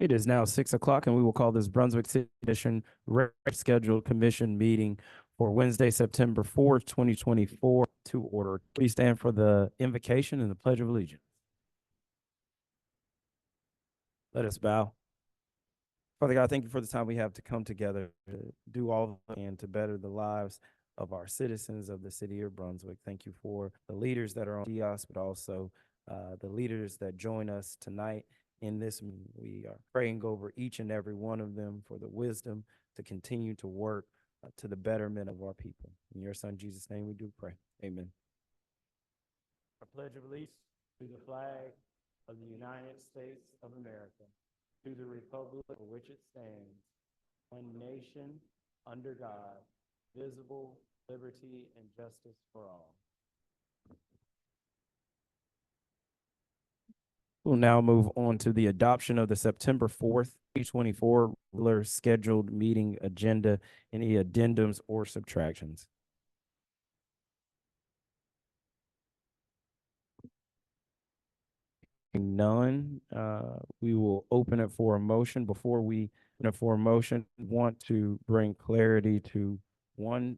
It is now 6 o'clock, and we will call this Brunswick City Edition scheduled commission meeting for Wednesday, September 4th, 2024 to order. Please stand for the invocation and the Pledge of Allegiance. Let us bow. Father God, thank you for the time we have to come together to do all we can to better the lives of our citizens of the city of Brunswick. Thank you for the leaders that are on kiosk, but also the leaders that join us tonight in this meeting. We are praying over each and every one of them for the wisdom to continue to work to the betterment of our people. In your son Jesus' name we do pray. Amen. I pledge of allegiance to the flag of the United States of America, to the republic for which it stands, one nation, under God, visible, liberty, and justice for all. We'll now move on to the adoption of the September 4th, 2024 regular scheduled meeting agenda. Any addendums or subtractions? None. We will open it for a motion. Before we open it for a motion, want to bring clarity to one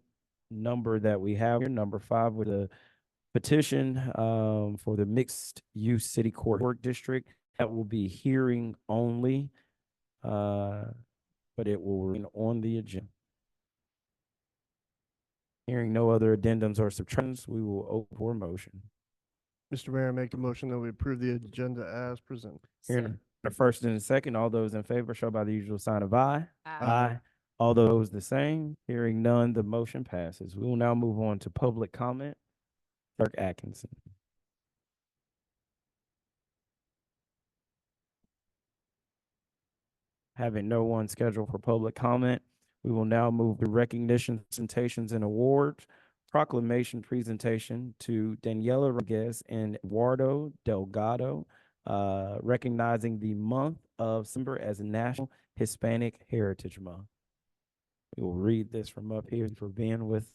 number that we have here, number 5, with a petition for the mixed use city court work district. That will be hearing only, but it will remain on the agenda. Hearing no other addendums or subtractions, we will open for a motion. Mr. Mayor, I make a motion that we approve the agenda as presented. Hearing the first and the second, all those in favor show by the usual sign of aye. Aye. All those the same. Hearing none, the motion passes. We will now move on to public comment. Clerk Atkinson. Having no one scheduled for public comment, we will now move to recognition, presentations, and awards. Proclamation presentation to Daniela Rodriguez and Eduardo Delgado, recognizing the month of December as National Hispanic Heritage Month. We will read this from up here for being with.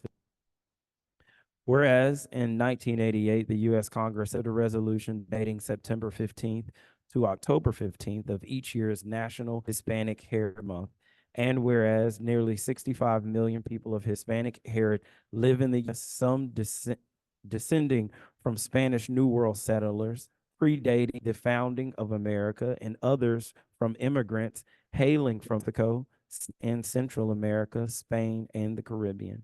Whereas in 1988, the U.S. Congress had a resolution dating September 15th to October 15th of each year's National Hispanic Heritage Month. And whereas nearly 65 million people of Hispanic heritage live in the U.S., some descending from Spanish New World settlers predating the founding of America, and others from immigrants hailing from Mexico and Central America, Spain, and the Caribbean.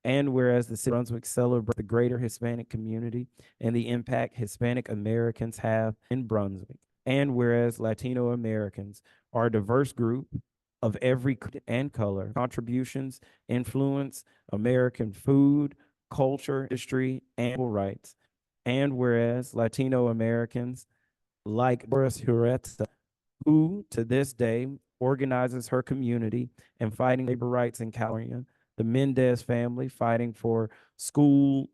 And whereas the city of Brunswick celebrates the greater Hispanic community and the impact Hispanic Americans have in Brunswick. And whereas Latino Americans are a diverse group of every and color, contributions influence American food, culture, history, and civil rights. And whereas Latino Americans, like Doris Huerta, who to this day organizes her community and fighting labor rights in California, the Mendez family fighting for school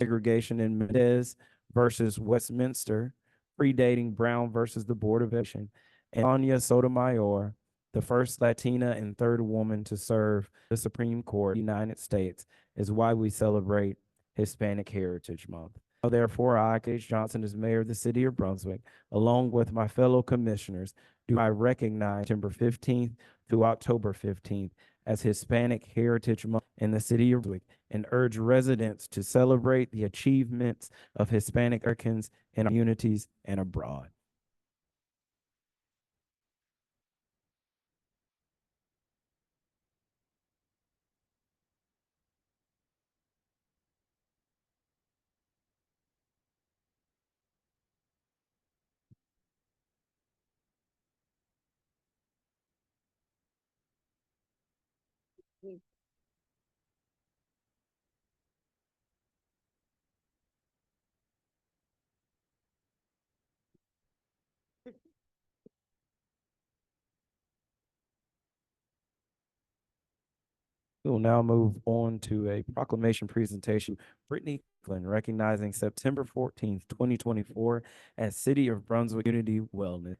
segregation in Mendez versus Westminster, predating Brown versus the Board of Education, and Anya Sotomayor, the first Latina and third woman to serve the Supreme Court of the United States, is why we celebrate Hispanic Heritage Month. Therefore, I, H. Johnson, as mayor of the city of Brunswick, along with my fellow commissioners, do I recognize September 15th through October 15th as Hispanic Heritage Month in the city of Brunswick, and urge residents to celebrate the achievements of Hispanic Americans in our communities and abroad. We will now move on to a proclamation presentation. Brittany Glenn, recognizing September 14th, 2024 as City of Brunswick Community Wellness.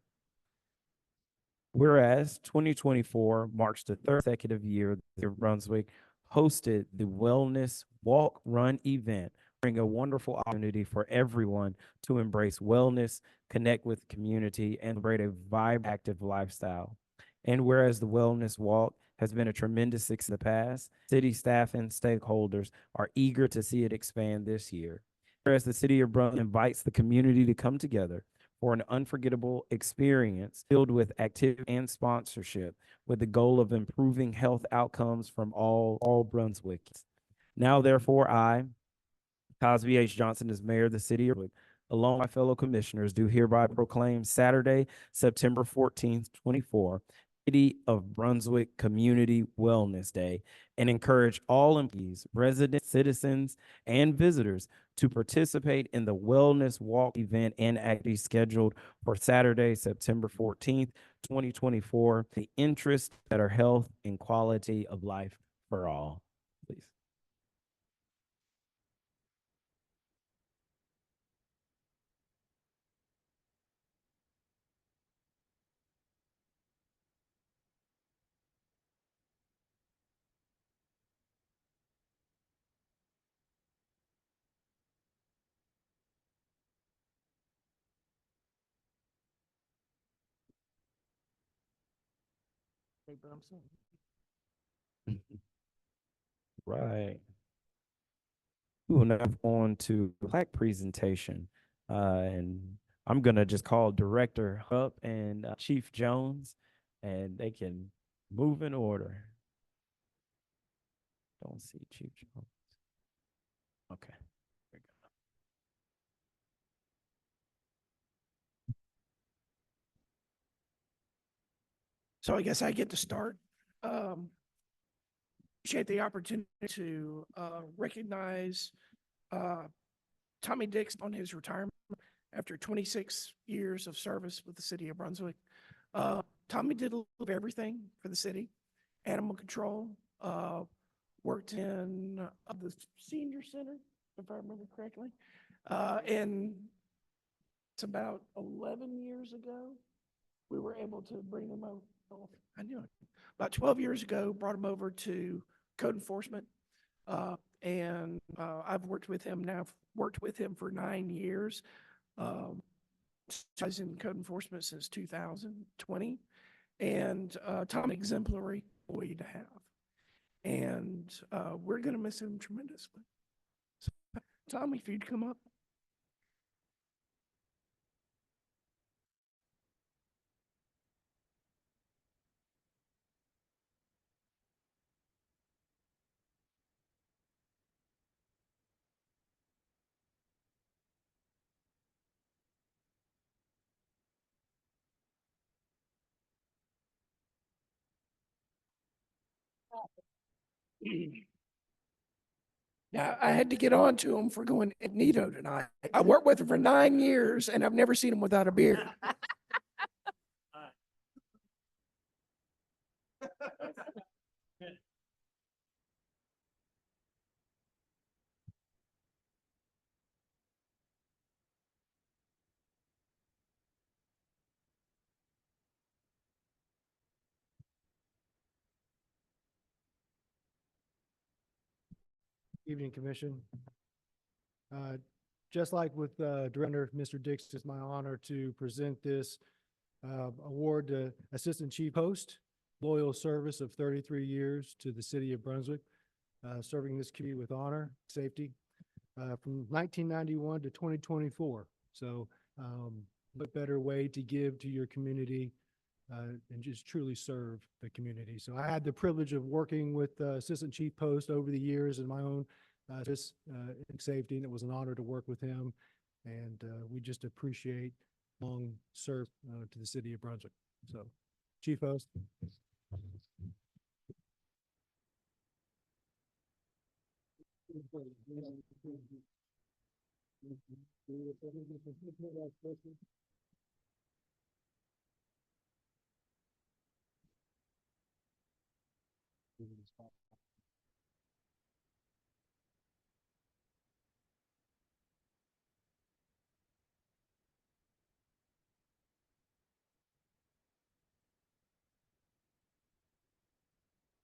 Whereas 2024 marks the third consecutive year that Brunswick hosted the Wellness Walk Run event bring a wonderful opportunity for everyone to embrace wellness, connect with community, and celebrate a vibrant, active lifestyle. And whereas the Wellness Walk has been a tremendous success in the past, city staff and stakeholders are eager to see it expand this year. Whereas the city of Brunswick invites the community to come together for an unforgettable experience filled with activity and sponsorship with the goal of improving health outcomes from all Brunswickians. Now, therefore, I, Cosby H. Johnson, as mayor of the city of Brunswick, along with my fellow commissioners, do hereby proclaim Saturday, September 14th, 24, City of Brunswick Community Wellness Day, and encourage all employees, residents, citizens, and visitors to participate in the Wellness Walk event and activity scheduled for Saturday, September 14th, 2024, the interest, better health, and quality of life for all. Please. Right. We will now move on to the plaque presentation. And I'm gonna just call Director Hupp and Chief Jones, and they can move in order. Don't see Chief Jones. Okay. There we go. So I guess I get to start. Appreciate the opportunity to recognize uh, Tommy Dix on his retirement after 26 years of service with the city of Brunswick. Tommy did a little of everything for the city. Animal control, worked in the senior center, if I remember correctly. And it's about 11 years ago, we were able to bring him over. Oh, I knew it. About 12 years ago, brought him over to code enforcement. And I've worked with him for 9 years. I was in code enforcement since 2020. And Tom, exemplary employee to have. And we're going to miss him tremendously. So, Tommy, if you'd come up. Now, I had to get on to him for going incognito tonight. I worked with him for 9 years and I've never seen him without a beard. Evening, Commission. Uh, Just like with Director Mr. Dix, it's my honor to present this award to Assistant Chief Host, loyal service of 33 years to the city of Brunswick, serving this community with honor, safety, from 1991 to 2024. So what better way to give to your community and just truly serve the community. So I had the privilege of working with Assistant Chief Post over the years in my own in safety, and it was an honor to work with him. And we just appreciate long serve to the city of Brunswick. So, Chief Post.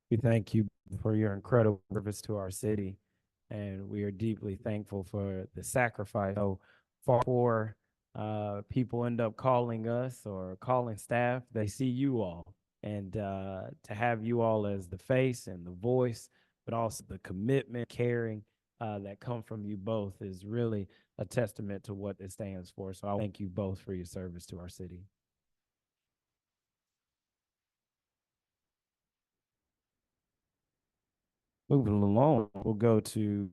We thank you for your incredible service to our city. and we are deeply thankful for the sacrifice. So far before people end up calling us or calling staff, they see you all. And to have you all as the face and the voice, but also the commitment, caring that come from you both is really a testament to what it stands for. So I thank you both for your service to our city. Moving along, we'll go to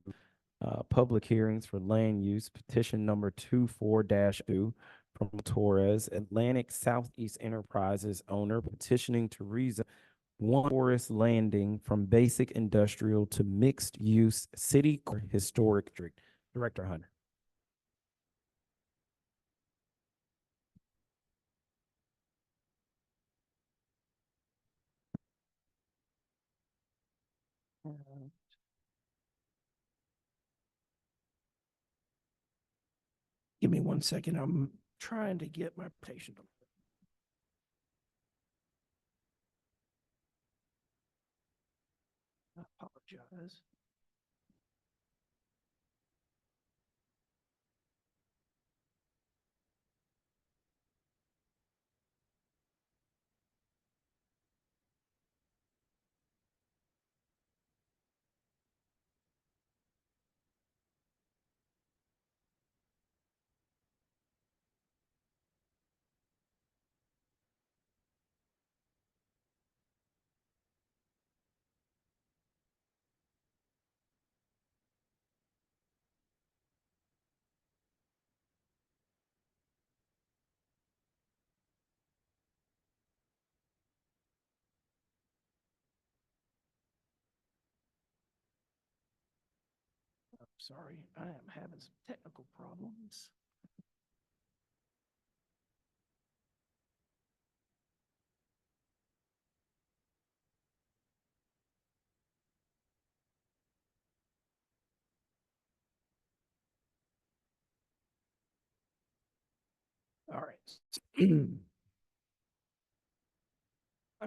public hearings for land use petition number 24-2 from Torres, Atlantic Southeast Enterprises owner petitioning to rezone One Forest Landing from basic industrial to mixed use city core historic district. Director Hunter. Give me 1 second. I'm trying to get my patient. I apologize. Sorry, I am having some technical problems. All right. I'm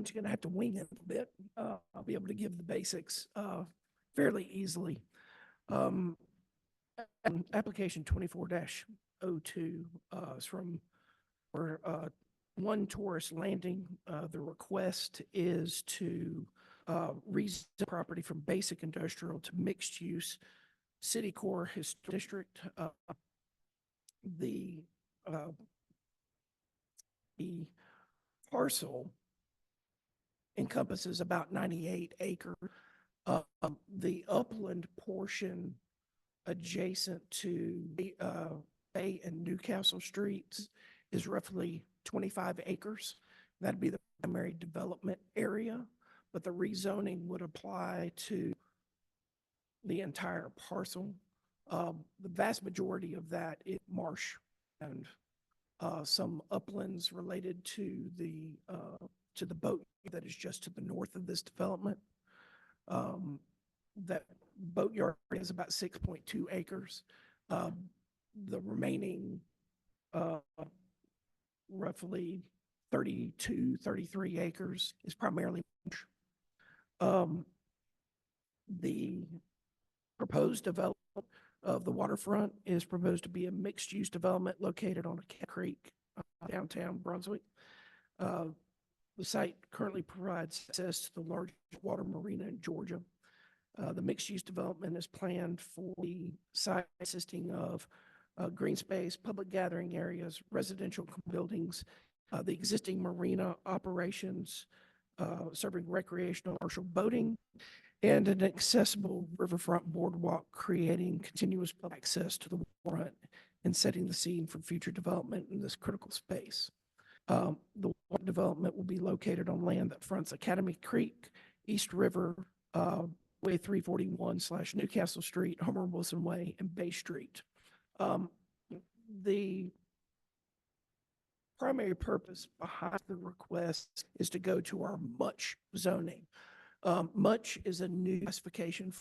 just going to have to wing it a bit. I'll be able to give the basics fairly easily. Application 24-02 is from for One Tourist Landing. The request is to rezone property from basic industrial to mixed use city core historic district. The parcel encompasses about 98 acres. The upland portion adjacent to Bay and Newcastle Streets is roughly 25 acres. That'd be the primary development area, but the rezoning would apply to the entire parcel. The vast majority of that is marsh and some uplands related to the boat that is just to the north of this development. That boatyard is about 6.2 acres. The remaining roughly 32, 33 acres is primarily the proposed development of the waterfront is proposed to be a mixed-use development located on a creek downtown Brunswick. The site currently provides access to the largest water marina in Georgia. The mixed-use development is planned for the site consisting of green space, public gathering areas, residential buildings, the existing marina operations, serving recreational commercial boating, and an accessible riverfront boardwalk, creating continuous access to the waterfront and setting the scene for future development in this critical space. The development will be located on land that fronts Academy Creek, East River, Way 341/Newcastle Street, Homer Wilson Way, and Bay Street. The primary purpose behind the request is to go to our much zoning. Much is a new classification.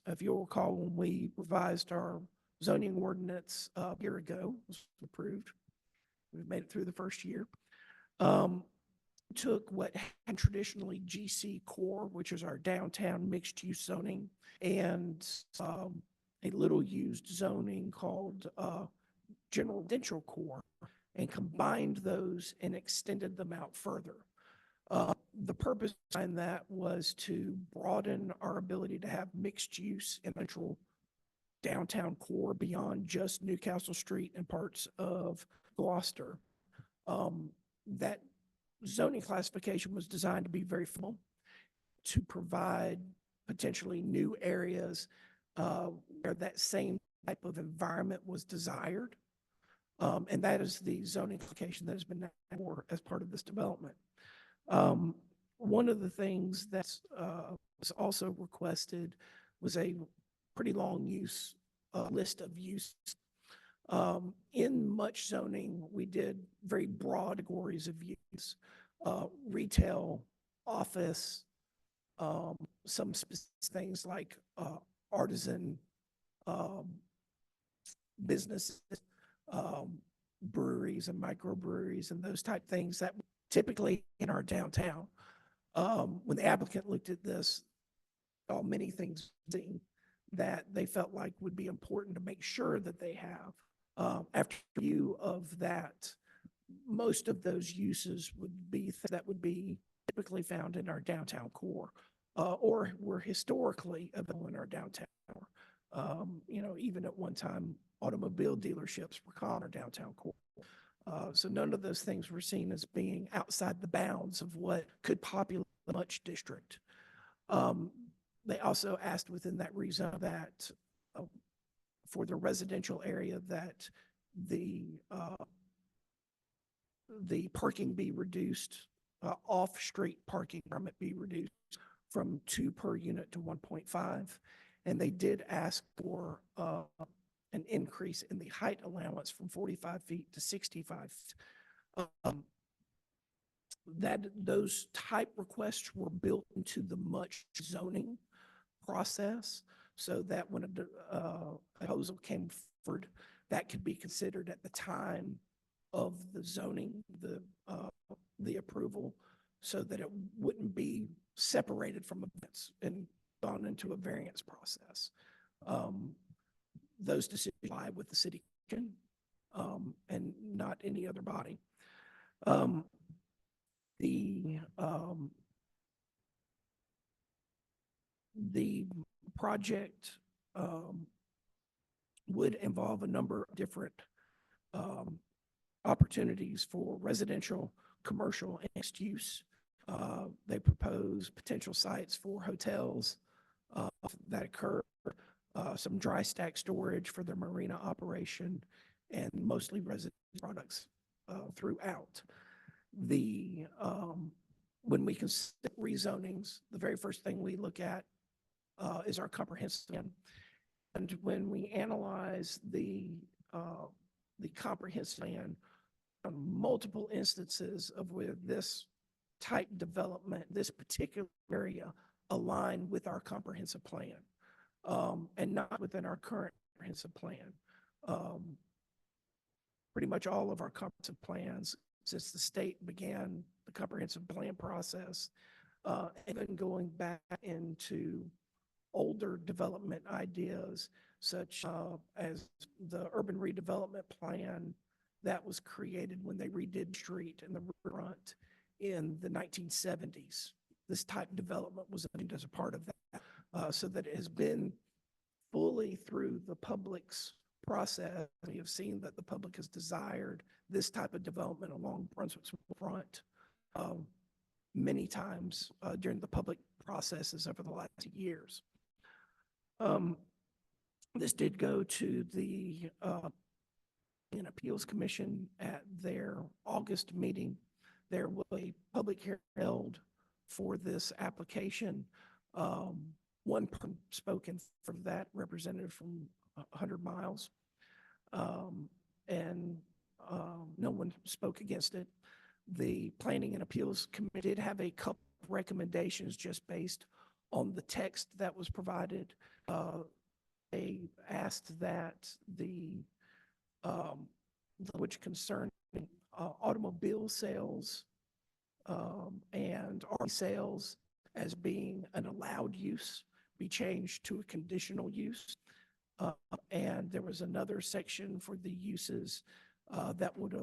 If you'll recall, when we revised our zoning ordinance a year ago, it was approved. We've made it through the first year. took what had traditionally GC core, which is our downtown mixed use zoning, and a little used zoning called general residential core, and combined those and extended them out further. The purpose behind that was to broaden our ability to have mixed use in central downtown core beyond just Newcastle Street and parts of Gloucester. That zoning classification was designed to be very full, to provide potentially new areas where that same type of environment was desired. And that is the zoning application that has been for as part of this development. One of the things that was also requested was a pretty long use list of uses. In much zoning, we did very broad categories of use: retail, office, some specific things like artisan businesses, breweries and microbreweries and those type things that typically in our downtown. When the applicant looked at this, many things that they felt like would be important to make sure that they have. After review of that, most of those uses would be that would be typically found in our downtown core, or were historically available in our downtown. Even at one time, automobile dealerships were common in our downtown core. So none of those things were seen as being outside the bounds of what could populate a much district. They also asked within that rezone that for the residential area that the parking be reduced, off-street parking permit be reduced from 2 per unit to 1.5. And they did ask for an increase in the height allowance from 45 feet to 65 feet. Those type requests were built into the much zoning process, so that when a proposal came forward, that could be considered at the time of the zoning, the approval, so that it wouldn't be separated from events and gone into a variance process. Those decisions lie with the city and not any other body. The project would involve a number of different opportunities for residential, commercial, and mixed use. They propose potential sites for hotels that occur, some dry stack storage for their marina operation, and mostly residential products throughout. When we consider rezonings, the very first thing we look at is our comprehensive plan. And when we analyze the comprehensive plan, on multiple instances of where this type development, this particular area, align with our comprehensive plan, and not within our current comprehensive plan. Pretty much all of our comprehensive plans, since the state began the comprehensive plan process, and then going back into older development ideas, such as the urban redevelopment plan that was created when they redid the street and the front in the 1970s. This type of development was aimed as a part of that, so that it has been fully through the public's process. We have seen that the public has desired this type of development along Brunswick's front many times during the public processes over the last years. This did go to the an appeals commission at their August meeting. There was a public hearing held for this application. One person spoke in for that representative from 100 miles, and no one spoke against it. The Planning and Appeals Committee did have a couple of recommendations just based on the text that was provided. They asked that which concerned automobile sales and RV sales as being an allowed use be changed to a conditional use. And there was another section for the uses that would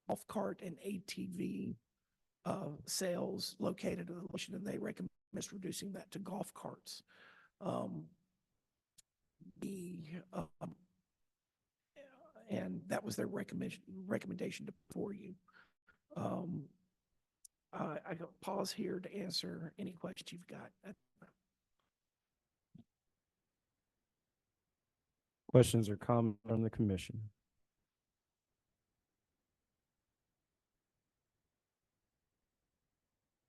golf cart and ATV sales located in the location, and they recommend reducing that to golf carts. The and that was their recommendation for you. I go pause here to answer any questions you've got. Questions or comments from the commission?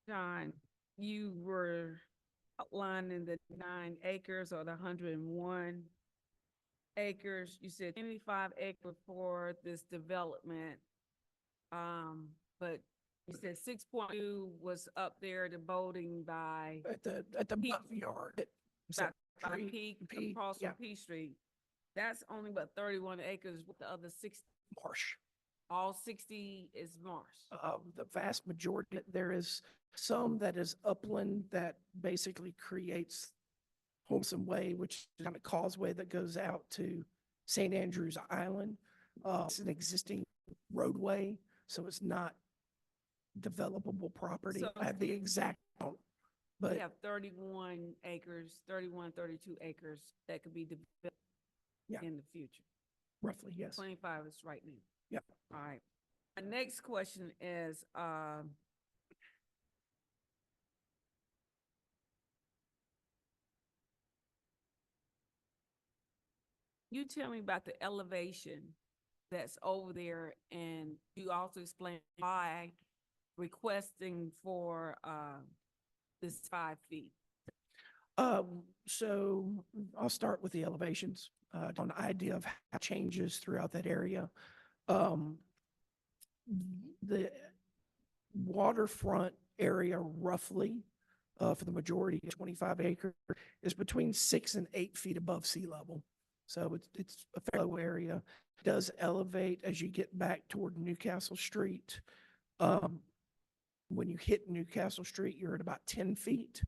John, you were outlining the 9 acres or the 101 acres. You said 25 acres for this development. But you said 6.2 was up there, the boating by At the Peak. yard. by Peak, across from P Street. That's only about 31 acres with the other 60, Marsh. all 60 is marsh. The vast majority, there is some that is upland that basically creates Holmesome Way, which is kind of causeway that goes out to St. Andrews Island. It's an existing roadway, so it's not developable property. So- I have the exact count, We but have 31 acres, 31, 32 acres that could be developed Yeah. in the future. roughly, yes. 25 is right now. Yep. All right. My next question is, you tell me about the elevation that's over there, and you also explain why requesting for, this 5 feet. So I'll start with the elevations, an idea of how it changes throughout that area. The waterfront area roughly, for the majority of 25 acre is between 6 and 8 feet above sea level. So it's a fairly low area. It does elevate as you get back toward Newcastle Street. When you hit Newcastle Street, you're at about 10 feet.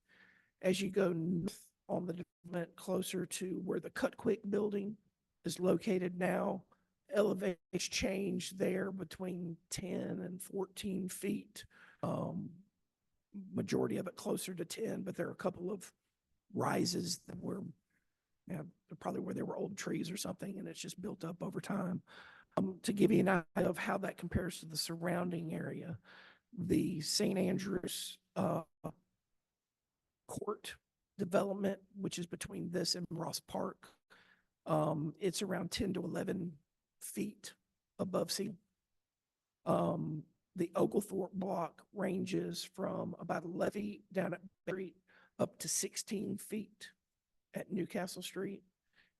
As you go north on the development closer to where the Cut Quick building is located now, elevations change there between 10 and 14 feet. Majority of it closer to 10, but there are a couple of rises that were, probably where there were old trees or something, and it's just built up over time. To give you an idea of how that compares to the surrounding area, the St. Andrews Court development, which is between this and Ross Park, it's around 10 to 11 feet above sea. The Oglethorpe block ranges from about 11 feet down at Street up to 16 feet at Newcastle Street.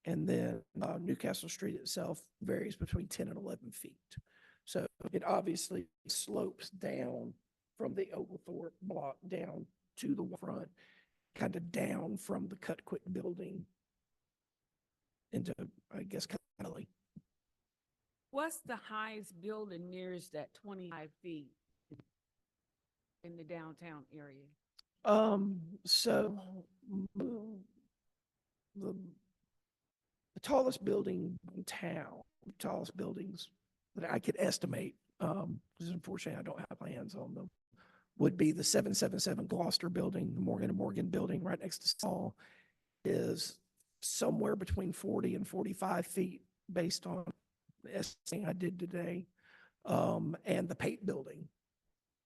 And then Newcastle Street itself varies between 10 and 11 feet. So it obviously slopes down from the Oglethorpe block down to the front, kind of down from the Cut Quick building into, I guess, Cali. What's the highest building nearest that 25 feet in the downtown area? So the tallest building in town, tallest buildings that I could estimate, because unfortunately I don't have plans on them, would be the 777 Gloucester building, the Morgan & Morgan building right next to Saul, is somewhere between 40 and 45 feet based on the estimate I did today. And the Pate building,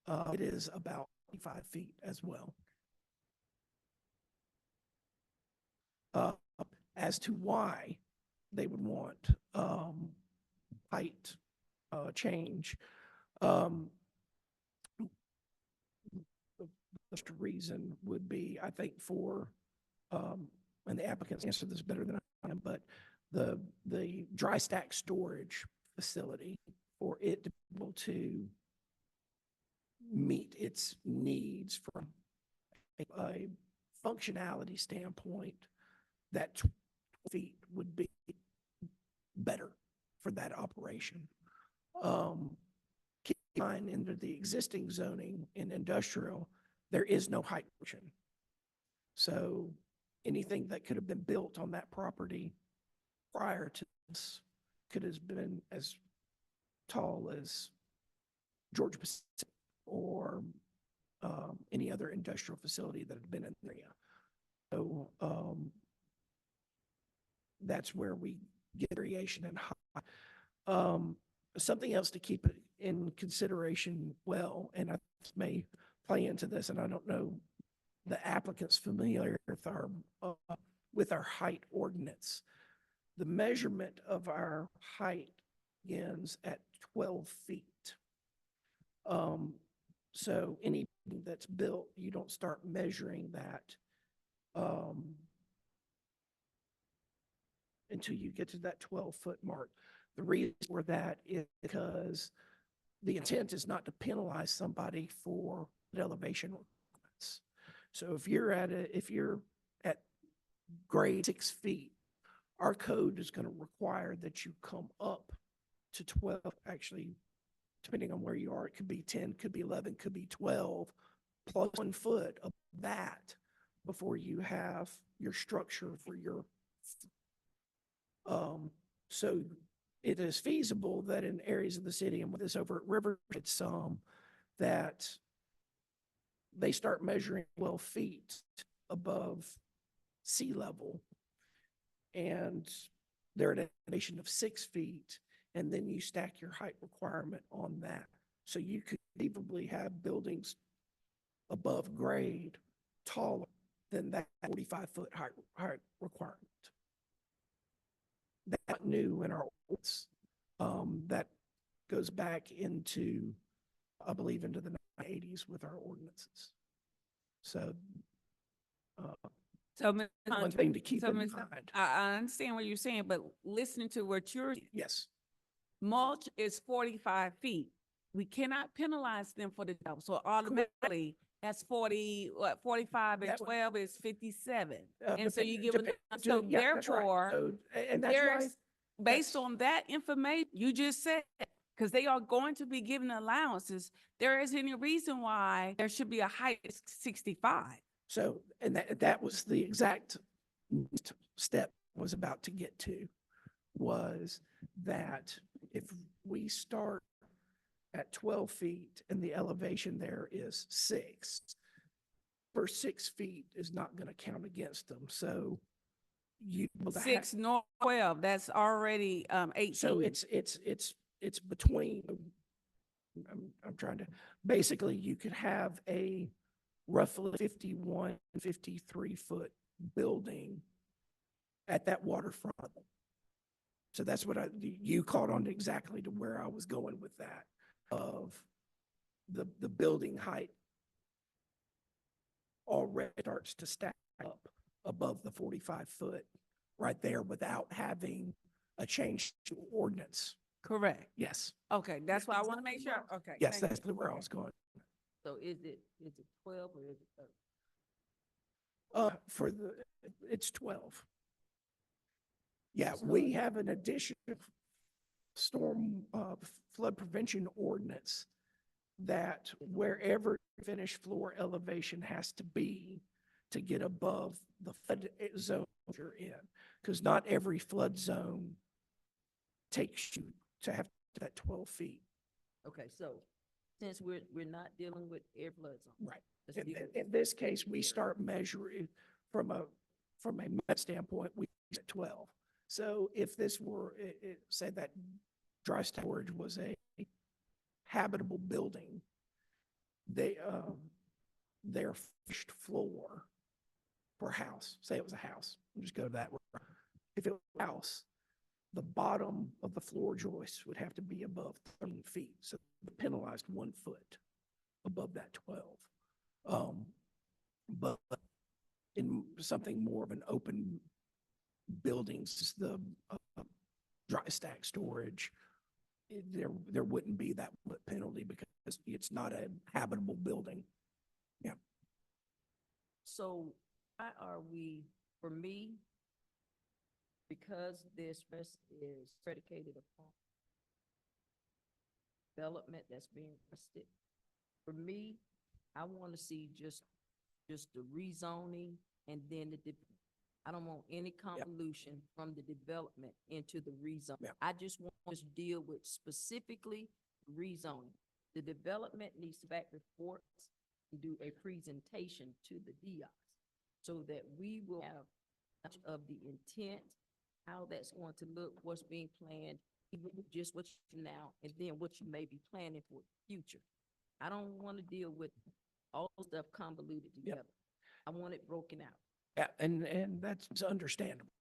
it is about 5 feet as well. As to why they would want height change, the reason would be, I think, for and the applicants answer this better than I am, but the dry stack storage facility for it to be able to meet its needs from a functionality standpoint, that 12 feet would be better for that operation. line into the existing zoning in industrial, there is no height restriction. So anything that could have been built on that property prior to this could have been as tall as Georgia Pacific or any other industrial facility that had been in the area. So that's where we get variation in height. Something else to keep in consideration well, and I may play into this, and I don't know the applicant's familiar with our height ordinance. The measurement of our height begins at 12 feet. So anything that's built, you don't start measuring that until you get to that 12-foot mark. The reason for that is because the intent is not to penalize somebody for elevation requirements. So if you're at grade 6 feet, our code is going to require that you come up to 12, actually, depending on where you are, it could be 10, could be 11, could be 12, plus 1 foot of that before you have your structure for your, so it is feasible that in areas of the city, and with this over at River, it's some that they start measuring 12 feet above sea level, and they're at an elevation of 6 feet, and then you stack your height requirement on that. So you could conceivably have buildings above grade taller than that 45-foot height requirement. That's not new in our ordinance. That goes back into, I believe, into the 1980s with our ordinances. So So, Ms. one Hunter, thing to keep so, in Ms. mind. I understand what you're saying, but listening to what you're, Yes, mulch is 45 feet. We cannot penalize them for the job. So automatically, that's 45 and That would- 12 is 57. And so you give depend- it, so yeah, that's right. therefore, So, and that's why, there's, based that's- on that information you just said, because they are going to be given allowances, there isn't any reason why there should be a height of 65. so, and that was the exact step I was about to get to, was that if we start at 12 feet and the elevation there is 6, first 6 feet is not going to count against them. So you. 6 nor 12, that's already 18. So it's between, I'm trying to, basically you could have a roughly 51, 53-foot building at that waterfront. So that's what you caught on exactly to where I was going with that, of the building height already starts to stack up above the 45-foot right there without having a change to ordinance. Correct. Yes, Okay, that's why I want to make sure. Okay. yes, thank that's you. where I was going. So is it 12 or is it 30? It's 12. Yeah, we have an additional storm flood prevention ordinance that wherever finished floor elevation has to be to get above the flood zone you're in, because not every flood zone takes you to have that 12 feet. Okay, so since we're not dealing with air flood zone. Right. let's deal with- In this case, we start measuring from a met standpoint, we at 12. So if this were, say that dry storage was a habitable building, their first floor per house, say it was a house, we'll just go to that. If it was a house, the bottom of the floor joist would have to be above 13 feet. So penalized 1 foot above that 12. But in something more of an open buildings, the dry stack storage, there wouldn't be that penalty because it's not a habitable building. Yeah. So why are we, for me, because this rest is predicated upon development that's being requested. For me, I want to see just the rezoning and then I don't want any convolution from the development into the rezone. Yeah. I just want to deal with specifically rezoning. The development needs to back reports and do a presentation to the DIOS so that we will have much of the intent, how that's going to look, what's being planned, even with just what you now, and then what you may be planning for the future. I don't want to deal with all stuff convoluted together. I want it broken out. Yeah, and that's understandable.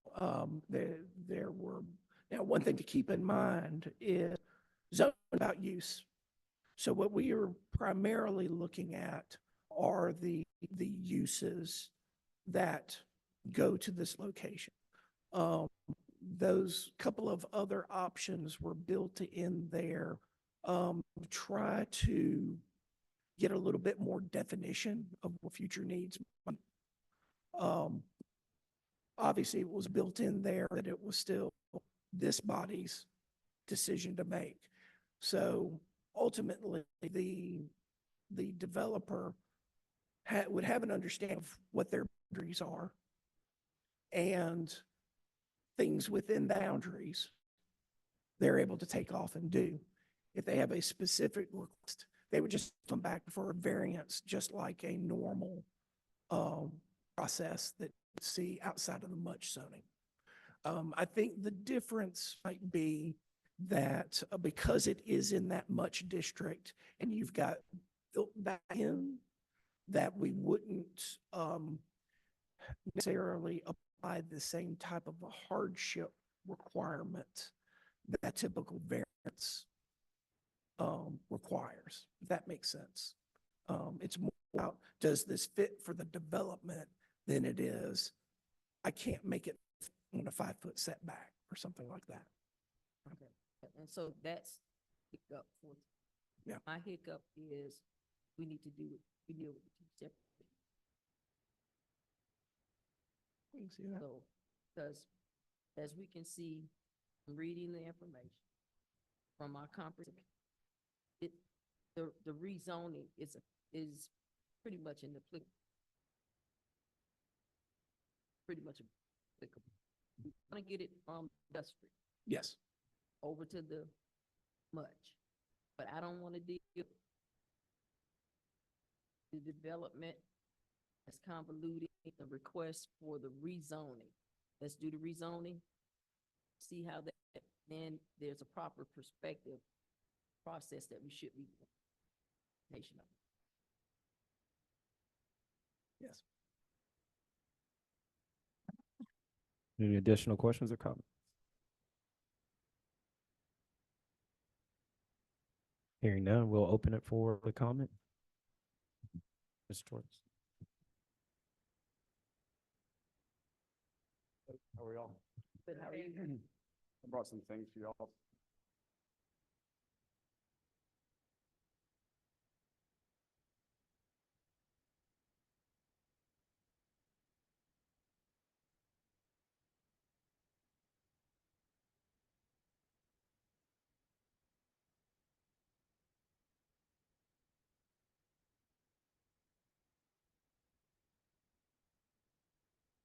There were, now, one thing to keep in mind is zone about use. So what we are primarily looking at are the uses that go to this location. Those couple of other options were built in there, to try to get a little bit more definition of what future needs. Obviously it was built in there that it was still this body's decision to make. So ultimately, the developer would have an understanding of what their boundaries are and things within the boundaries they're able to take off and do. If they have a specific request, they would just come back for a variance, just like a normal process that you see outside of the much zoning. I think the difference might be that because it is in that much district and you've got built back in, that we wouldn't necessarily apply the same type of a hardship requirement that typical variance requires, if that makes sense. It's more about, does this fit for the development than it is, I can't make it on a 5-foot setback or something like that. Okay. And so that's hiccup for, Yeah. my hiccup is we need to deal with the two separate. You can see that. So, because as we can see, from reading the information from our comprehensive, the rezoning is pretty much inapplicable. Pretty much applicable. We want to get it from industry Yes. over to the much, but I don't want to deal with the development that's convoluted, the request for the rezoning. Let's do the rezoning, see how that, then there's a proper perspective process that we should be patient of. Yes. Any additional questions or comments? Hearing none, we'll open it for the comment. Mr. Torres. How are y'all? But how are you? I brought some things for y'all.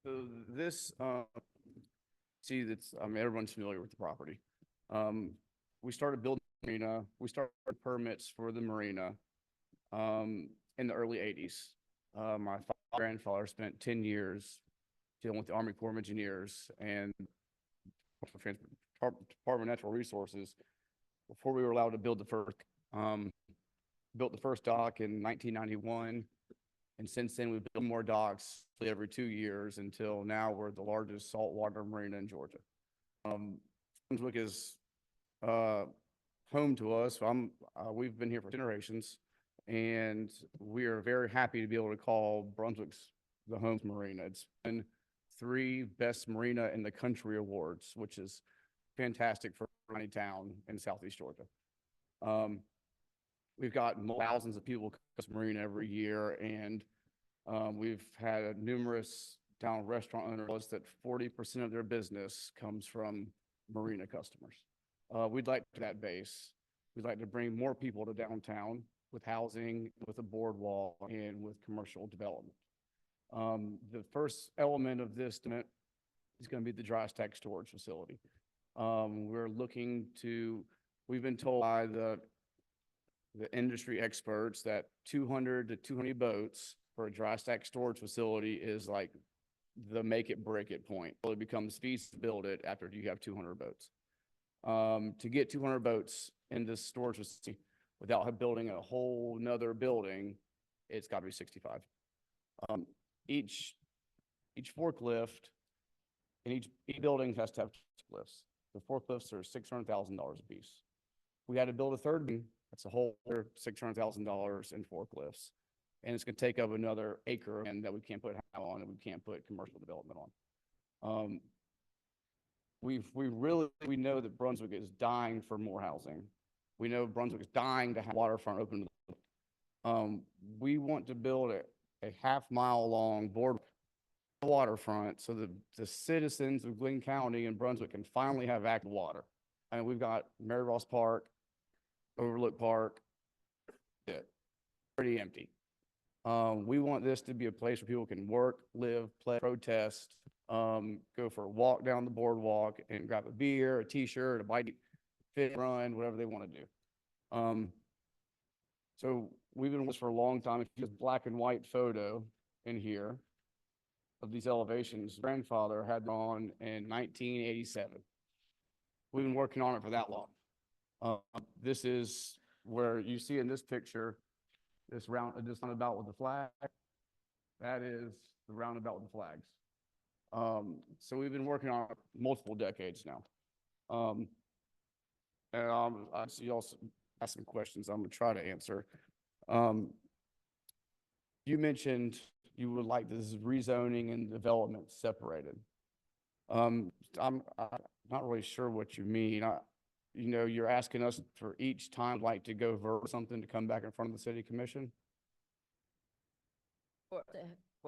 So this, see, that's, everyone's familiar with the property. We started building the marina, we started permits for the marina, in the early 80s. My grandfather spent 10 years dealing with the Army Corps of Engineers and Department of Natural Resources before we were allowed to build built the first dock in 1991. And since then, we've built more docks every 2 years until now we're the largest saltwater marina in Georgia. Brunswick is home to us. We've been here for generations, and we are very happy to be able to call Brunswick's the home marina. It's been 3 best marina in the country awards, which is fantastic for a tiny town in Southeast Georgia. We've got thousands of people come to this marina every year, and we've had numerous down restaurant owners that 40% of their business comes from marina customers. We'd like that base. We'd like to bring more people to downtown with housing, with a boardwalk, and with commercial development. The first element of this is going to be the dry stack storage facility. We've been told by the industry experts that 200 to 220 boats for a dry stack storage facility is like the make it break it point. It becomes feasible to build it after you have 200 boats. To get 200 boats in this storage facility without building a whole nother building, it's got to be 65. Each forklift and each building has to have lifts. The forklifts are $600,000 a piece. We had to build a third one. That's a whole other $600,000 in forklifts. And it's going to take up another acre and that we can't put on and we can't put commercial development on. We know that Brunswick is dying for more housing. We know Brunswick is dying to have waterfront open. We want to build a half-mile long board waterfront so that the citizens of Glynn County and Brunswick can finally have active water. I mean, we've got Mary Ross Park, Overlook Park, pretty empty. We want this to be a place where people can work, live, play, protest, go for a walk down the boardwalk and grab a beer, a t-shirt, a bite, fit, run, whatever they want to do. So we've been doing this for a long time. If you use black and white photo in here of these elevations, grandfather had them on in 1987. We've been working on it for that long. This is where you see in this picture, this roundabout with the flag. That is the roundabout with the flags. So we've been working on it multiple decades now. I see you also ask some questions I'm gonna try to answer. You mentioned you would like this rezoning and development separated. I'm not really sure what you mean. You're asking us for each time like to go vote something to come back in front of the city commission? For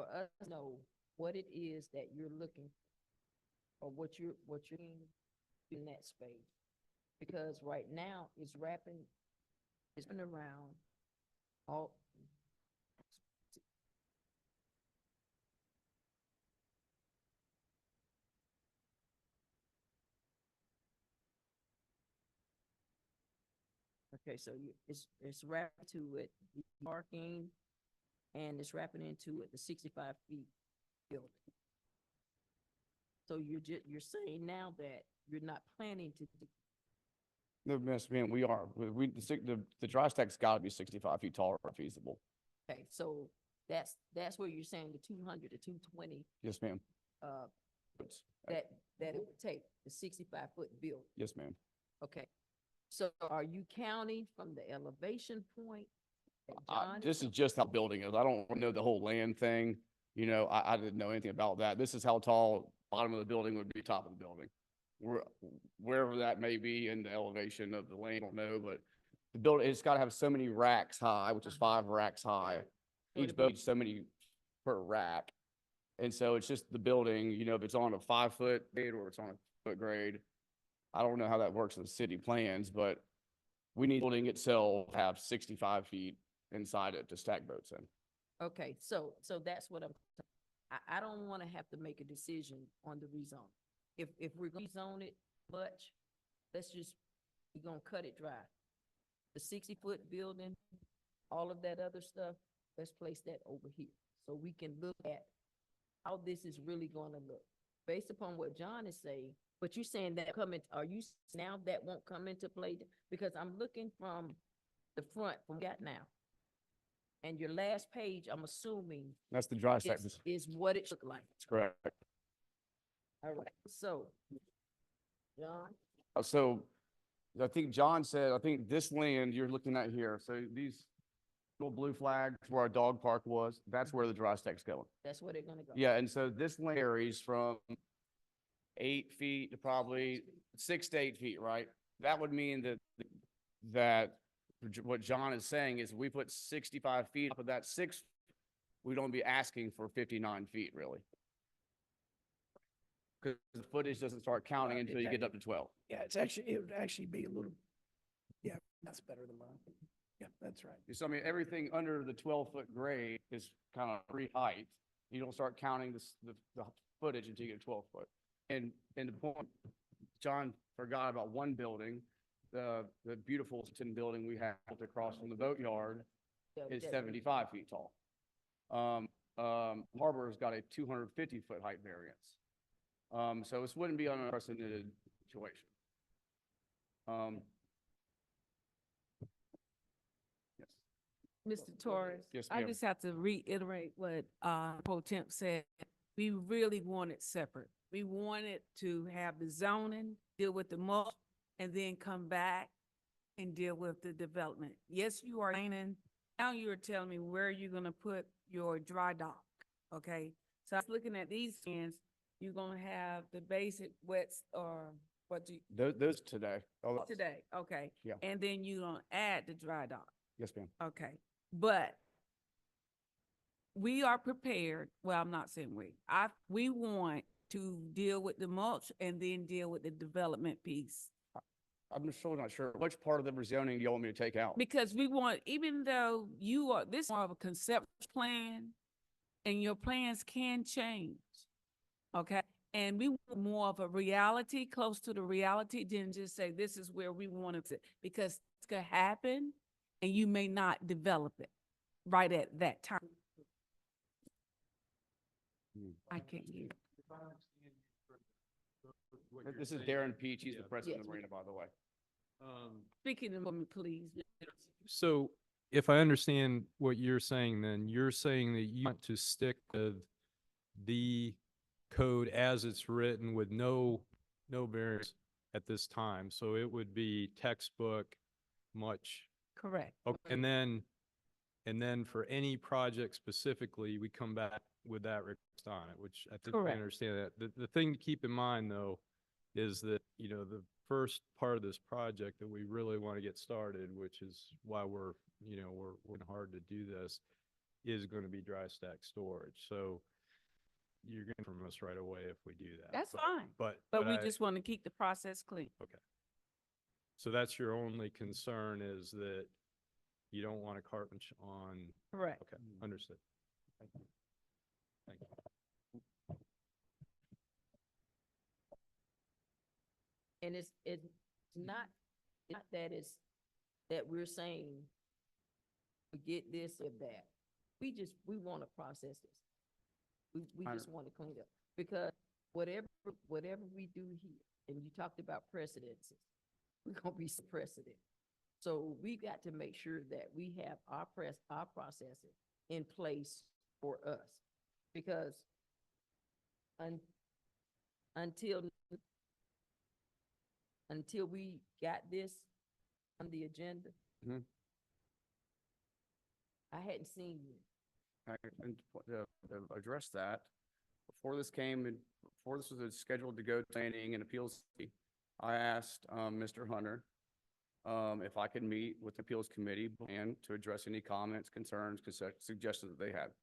us to know what it is that you're looking or what you're in that space. Because right now it's been around all. Okay, so it's wrapped to it, parking, and it's wrapping into it the 65 feet building. So you're saying now that you're not planning to. No, Miss Man, we are. The dry stack's got to be 65 feet tall or feasible. Okay, so that's where you're saying the 200 to 220. Yes, ma'am. That it would take the 65-foot building. Yes, ma'am. Okay. So are you counting from the elevation point? that John This is just how building is. I don't know the whole land thing. I didn't know anything about that. This is how tall bottom of the building would be, top of the building. Wherever that may be in the elevation of the land, I don't know, but the building, it's got to have so many racks high, which is 5 racks high. Each boat, so many per rack. And so it's just the building, if it's on a 5-foot grade or it's on a foot grade. I don't know how that works in the city plans, but we need the building itself to have 65 feet inside it to stack boats in. Okay, so that's what I don't want to have to make a decision on the rezone. If we're gonna rezone it much, we're gonna cut it dry. The 60-foot building, all of that other stuff, let's place that over here. So we can look at how this is really gonna look. Based upon what John is saying, but you're saying that now that won't come into play? Because I'm looking from the front from got now. And your last page, I'm assuming That's the dry stack. is what it looked like. That's correct. All right, so, John? So I think John said, I think this land you're looking at here, so these little blue flags where our dog park was, that's where the dry stack's going. That's where they're gonna go. Yeah, and so this land varies from 8 feet to probably 6 to 8 feet, right? That would mean that what John is saying is we put 65 feet up of that 6, we don't be asking for 59 feet really. Because the footage doesn't start counting until you get up to 12. Yeah, it would actually be a little, yeah, That's better than mine. Yeah, that's right. So I mean, everything under the 12-foot grade is kind of free height. You don't start counting the footage until you get 12 foot. And the point, John forgot about one building, the beautiful tin building we have across from the boatyard Yeah, is that- 75 feet tall. Harbor's got a 250-foot height variance. So this wouldn't be an unprecedented situation. Yes. Mr. Torres? Yes, I ma'am. just have to reiterate what, Pro Temp said. We really want it separate. We wanted to have the zoning, deal with the mulch, and then come back and deal with the development. Yes, you are planning, now you're telling me where you're gonna put your dry dock, okay? So I was looking at these plans, you're gonna have the basic wets, or what do you, Those today. Oh, today, okay? Yeah. And then you're gonna add the dry dock. yes, ma'am. Okay, but we are prepared, well, I'm not saying we want to deal with the mulch and then deal with the development piece. I'm still not sure which part of the rezoning you want me to take out. Because we want, even though this is more of a conceptual plan and your plans can change, okay? And we want more of a reality, close to the reality, than just say, this is where we want it to, because it's gonna happen and you may not develop it right at that time. I can't hear. This is Darren Peach. He's the Yes. president of Marina, by the way. Speaking to me, please. So if I understand what you're saying, then you're saying that you want to stick with the code as it's written with no variance at this time. So it would be textbook, much. Correct. Okay, and then for any project specifically, we come back with that request on it, which I think I Correct. understand that. The thing to keep in mind though, is that, the first part of this project that we really want to get started, which is why we're working hard to do this, is going to be dry stack storage. So you're going to from us right away if we do that. That's But- fine. But We I- just want to keep the process clean. Okay. So that's your only concern, is that you don't want a carpet on, Correct. okay, understood. Thank you. Thank you. And it's not that we're saying, forget this or that. We want to process this. We I just want to clean up, because whatever we do here, and you talked about precedences, we're gonna be precedent. So we got to make sure that we have our processes in place for us, because until we got this on the agenda, Mhm. I hadn't seen you. And to address that, before this was scheduled to go to planning and appeals, I asked Mr. Hunter if I could meet with the appeals committee and to address any comments, concerns, suggestions that they had.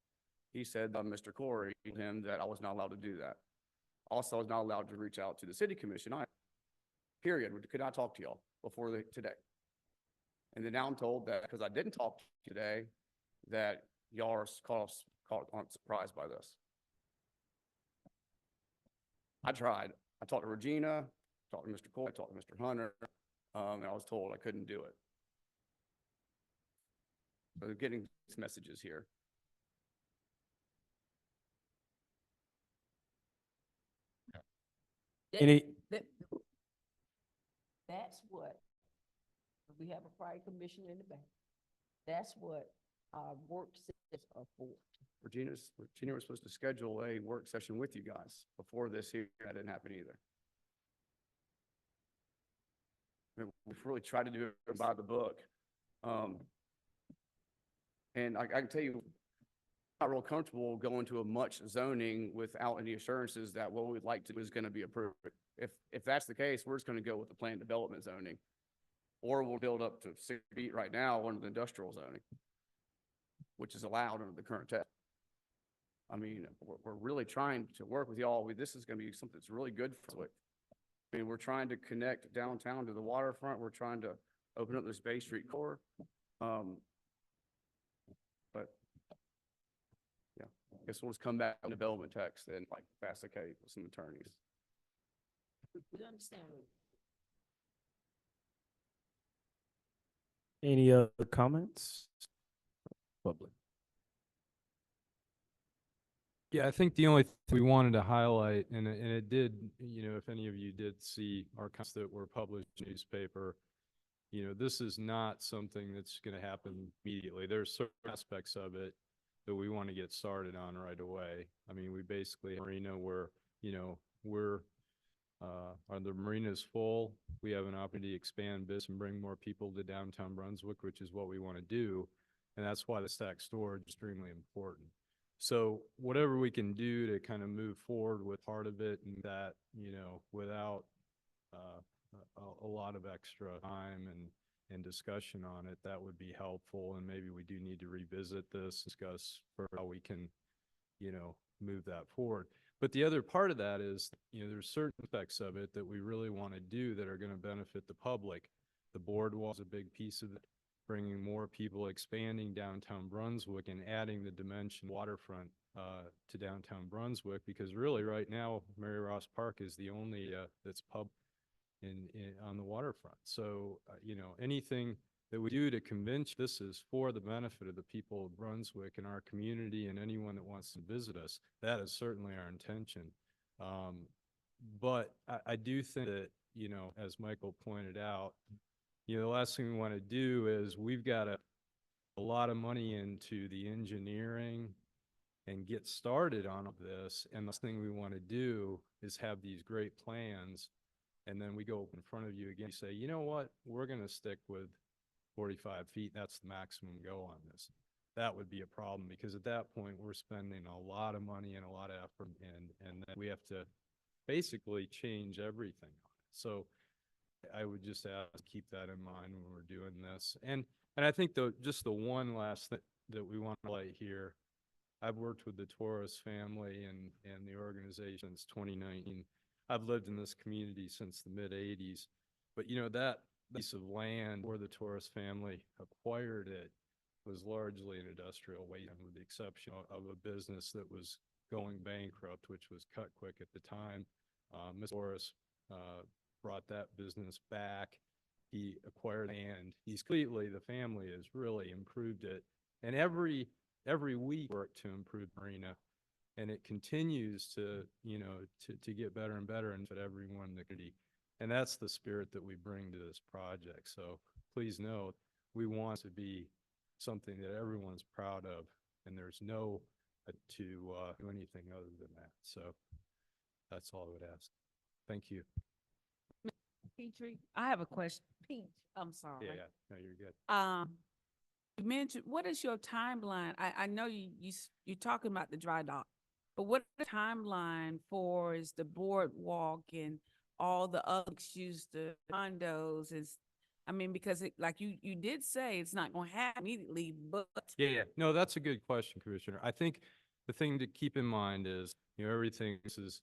He said, Mr. Corey, told him that I was not allowed to do that. Also, I was not allowed to reach out to the city commission. Period. We could not talk to y'all before today. And then now I'm told that because I didn't talk to you today, that y'all are caught surprised by this. I tried. I talked to Regina, talked to Mr. Cole, I talked to Mr. Hunter, and I was told I couldn't do it. So they're getting some messages here. Any, That's what, we have a prior commission in the back. That's what our work sessions are for. Regina was supposed to schedule a work session with you guys before this here. That didn't happen either. We've really tried to do it by the book. And I can tell you, I'm not real comfortable going to a much zoning without any assurances that what we'd like to do is going to be approved. If that's the case, we're just going to go with the planned development zoning. Or we'll build up to 6 feet right now under the industrial zoning, which is allowed under the current test. I mean, we're really trying to work with y'all. This is going to be something that's really good for Brunswick. I mean, we're trying to connect downtown to the waterfront. We're trying to open up this Bay Street core. But yeah, I guess we'll just come back on development text and like fasticate with some attorneys. We understand. Any other comments? Public. Yeah, I think the only thing we wanted to highlight, and it did, you know, if any of you did see our comments that were published in the newspaper, you know, this is not something that's going to happen immediately. There's certain aspects of it that we want to get started on right away. I mean, we basically have a marina where, you know, the marina's full. We have an opportunity to expand this and bring more people to downtown Brunswick, which is what we want to do. And that's why the stack storage is extremely important. So whatever we can do to kind of move forward with part of it, and that, you know, without a lot of extra time and discussion on it, that would be helpful. And maybe we do need to revisit this, discuss for how we can, you know, move that forward. But the other part of that is, you know, there's certain aspects of it that we really want to do that are going to benefit the public. The boardwalk is a big piece of it, bringing more people, expanding downtown Brunswick and adding the dimension waterfront to downtown Brunswick, because really right now, Mary Ross Park is the only that's pub on the waterfront. So, you know, anything that we do to convince this is for the benefit of the people of Brunswick and our community and anyone that wants to visit us, that is certainly our intention. But I do think that, you know, as Michael pointed out, you know, the last thing we want to do is we've got a lot of money into the engineering and get started on this. And the last thing we want to do is have these great plans. And then we go in front of you again, you say, you know what, we're going to stick with 45 feet. That's the maximum go on this. That would be a problem, because at that point we're spending a lot of money and a lot of effort, and then we have to basically change everything on it. So I would just ask to keep that in mind when we're doing this. And I think just the one last thing that we want to highlight here, I've worked with the Torres family and the organization since 2019. I've lived in this community since the mid-'80s, but you know, that piece of land where the Torres family acquired it was largely an industrial waste, with the exception of a business that was going bankrupt, which was Cut Quick at the time. Mr. Torres brought that business back. He acquired land. The family has really improved it. And every week work to improve marina. And it continues to, you know, to get better and better and fit everyone in the community. And that's the spirit that we bring to this project. So please know, we want to be something that everyone's proud of, and there's no to do anything other than that. So that's all I would ask. Thank you. Petrie, I have a question. Peach, I'm sorry. Yeah, no, you're good. You mentioned, what is your timeline? I know you're talking about the dry dock, but what the timeline for is the boardwalk and all the other use, the condos is, I mean, because it, like you did say, it's not going to happen immediately, but. Yeah. No, that's a good question, Commissioner. I think the thing to keep in mind is, you know, everything is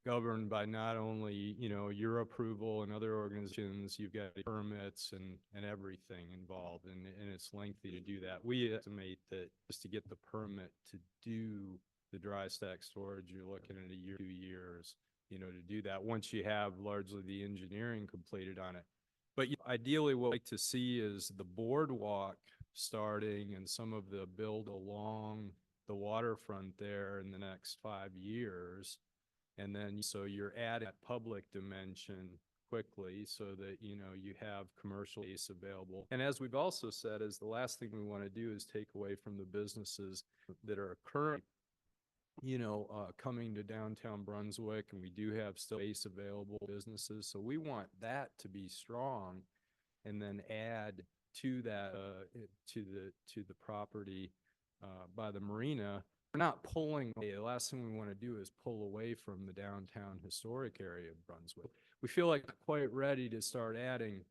governed by not only, you know, your approval and other organizations, you've got permits and everything involved, and it's lengthy to do that. We estimate that just to get the permit to do the dry stack storage, you're looking at a year, 2 years, you know, to do that once you have largely the engineering completed on it. But you know, ideally what we'd like to see is the boardwalk starting and some of the build along the waterfront there in the next 5 years. And then, so you're adding that public dimension quickly so that, you know, you have commercial space available. And as we've also said, is the last thing we want to do is take away from the businesses that are currently, you know, coming to downtown Brunswick, and we do have still space available businesses. So we want that to be strong, and then add to that, to the property by the marina. We're not pulling away. The last thing we want to do is pull away from the downtown historic area of Brunswick. We feel like we're quite ready to start adding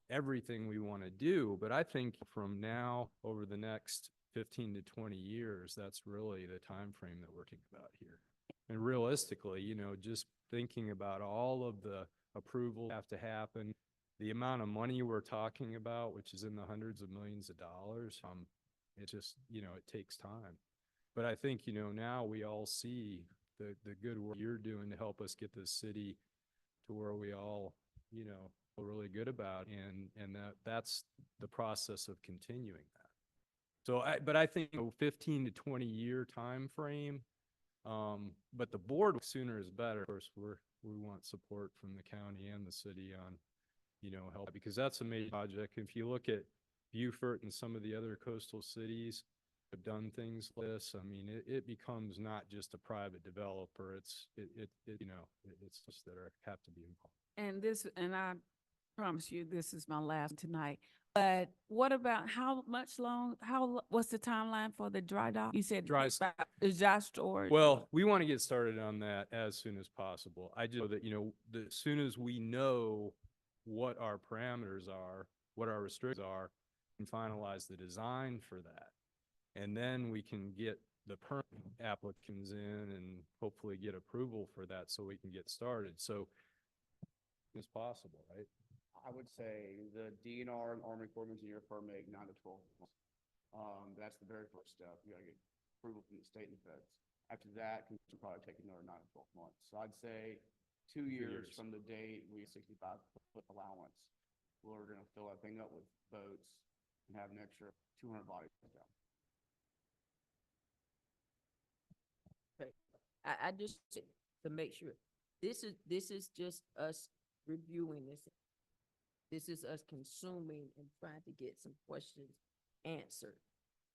everything we want to do, but I think from now over the next 15 to 20 years, that's really the time frame that we're thinking about here. And realistically, you know, just thinking about all of the approvals have to happen, the amount of money we're talking about, which is in the hundreds of millions of dollars, it just, it takes time. But I think, now we all see the good work you're doing to help us get this city to where we all, feel really good about, and that's the process of continuing that. So but I think 15 to 20-year time frame. But the board, sooner is better. Of course, we want support from the county and the city on, help, because that's a major project. If you look at Beaufort and some of the other coastal cities have done things like this, I mean, it becomes not just a private developer. It's just that have to be involved. And I promise you, this is my last tonight. But what about what's the timeline for the dry dock? You said Dry storage? Well, we want to get started on that as soon as possible. I just know that, as soon as we know what our parameters are, what our restrictions are, and finalize the design for that. And then we can get the permit applicants in and hopefully get approval for that so we can get started. So as possible, right? I would say the DNR and Army Corps of Engineer firm make 9 to 12 months. That's the very first step. You gotta get approval from the state and feds. After that, it can probably take another 9 to 12 months. So I'd say 2 years from the date we 65-foot allowance, we're gonna fill that thing up with boats and have an extra 200 bodies down. I just, to make sure, this is just us reviewing this. This is us consuming and trying to get some questions answered.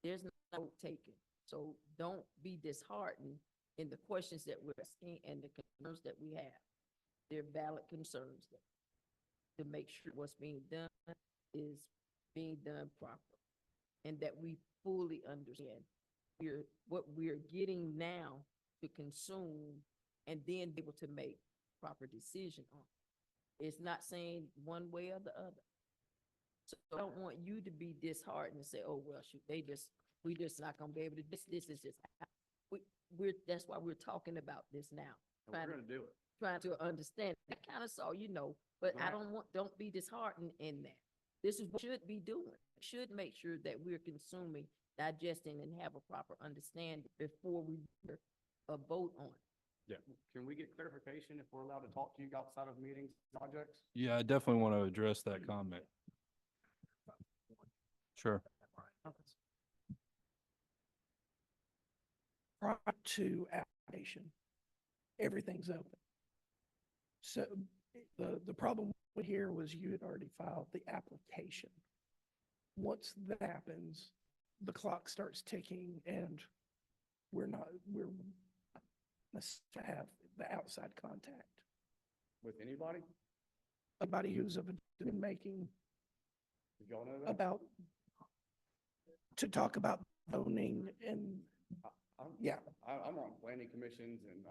There's no vote taken. So don't be disheartened in the questions that we're asking and the concerns that we have. They're valid concerns to make sure what's being done is being done properly and that we fully understand what we're getting now to consume and then be able to make proper decision on. It's not saying one way or the other. So I don't want you to be disheartened and say, oh, well, shoot, we just not gonna be able to, this is just, that's why we're talking about this now. And we're gonna do it. Trying to understand. I kind of saw, but I don't be disheartened in that. This is what we should be doing. We should make sure that we're consuming, digesting, and have a proper understanding before we a vote on it. Yeah. Can we get clarification if we're allowed to talk to you outside of meetings, projects? Yeah, I definitely want to address that comment. Sure. Prior to application, everything's open. So the problem here was you had already filed the application. Once that happens, the clock starts ticking and we're must have the outside contact. With anybody? Somebody who's of a decision making Did y'all know that? about, to talk about zoning and, yeah. I'm on planning commissions and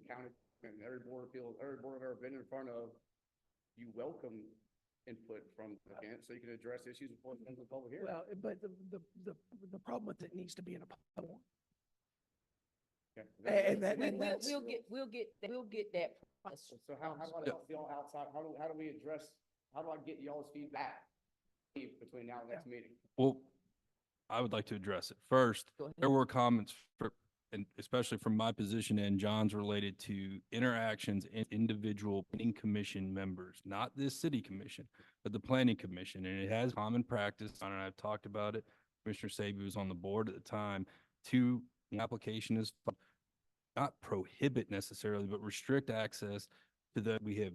county and every board of appeals, every board I've ever been in front of, you welcome input from the client so you can address issues before it comes to public hearing. Well, but the problem with it needs to be in a public. Okay. And that, and that's, We'll get that process. So how do I help y'all outside? How do we address, how do I get y'all's feedback between now and next meeting? Well, I would like to address it. First, Go ahead. there were comments and especially from my position and John's related to interactions in individual planning commission members, not this city commission, but the planning commission. And it has common practice, and I've talked about it. Commissioner Saby was on the board at the time. The application is not prohibit necessarily, but restrict access to the, we have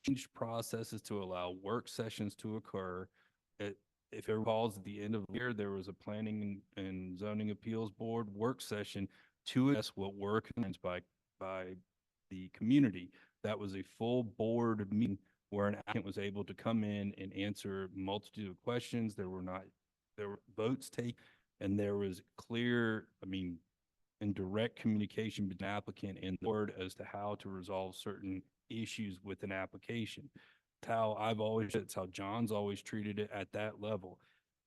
changed processes to allow work sessions to occur. If it recalls, at the end of the year, there was a planning and zoning appeals board work session to address what were concerns by the community. That was a full board meeting where an applicant was able to come in and answer a multitude of questions. There were votes taken, and there was clear, and direct communication between the applicant and the board as to how to resolve certain issues with an application. It's how John's always treated it at that level.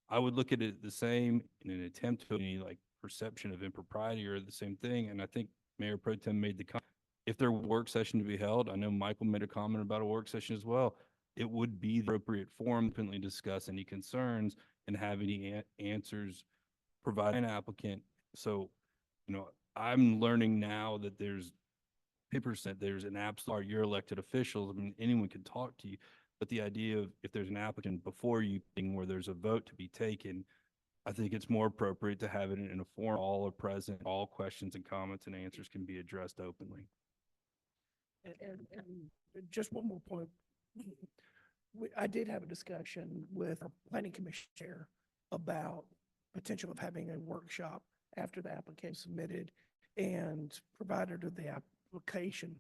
I would look at it the same in an attempt to any perception of impropriety or the same thing. And I think Mayor Pro Tem made the comment, if there were a work session to be held, I know Michael made a comment about a work session as well. it would be the appropriate forum to discuss any concerns and have any answers provided an applicant. So, I'm learning now that there's papers that there's an absolute, you're elected officials. I mean, anyone can talk to you, but the idea of if there's an applicant before you where there's a vote to be taken, I think it's more appropriate to have it in a forum, all are present, all questions and comments and answers can be addressed openly. And just one more point. I did have a discussion with our planning commission chair about potential of having a workshop after the application is submitted, and provided her the application.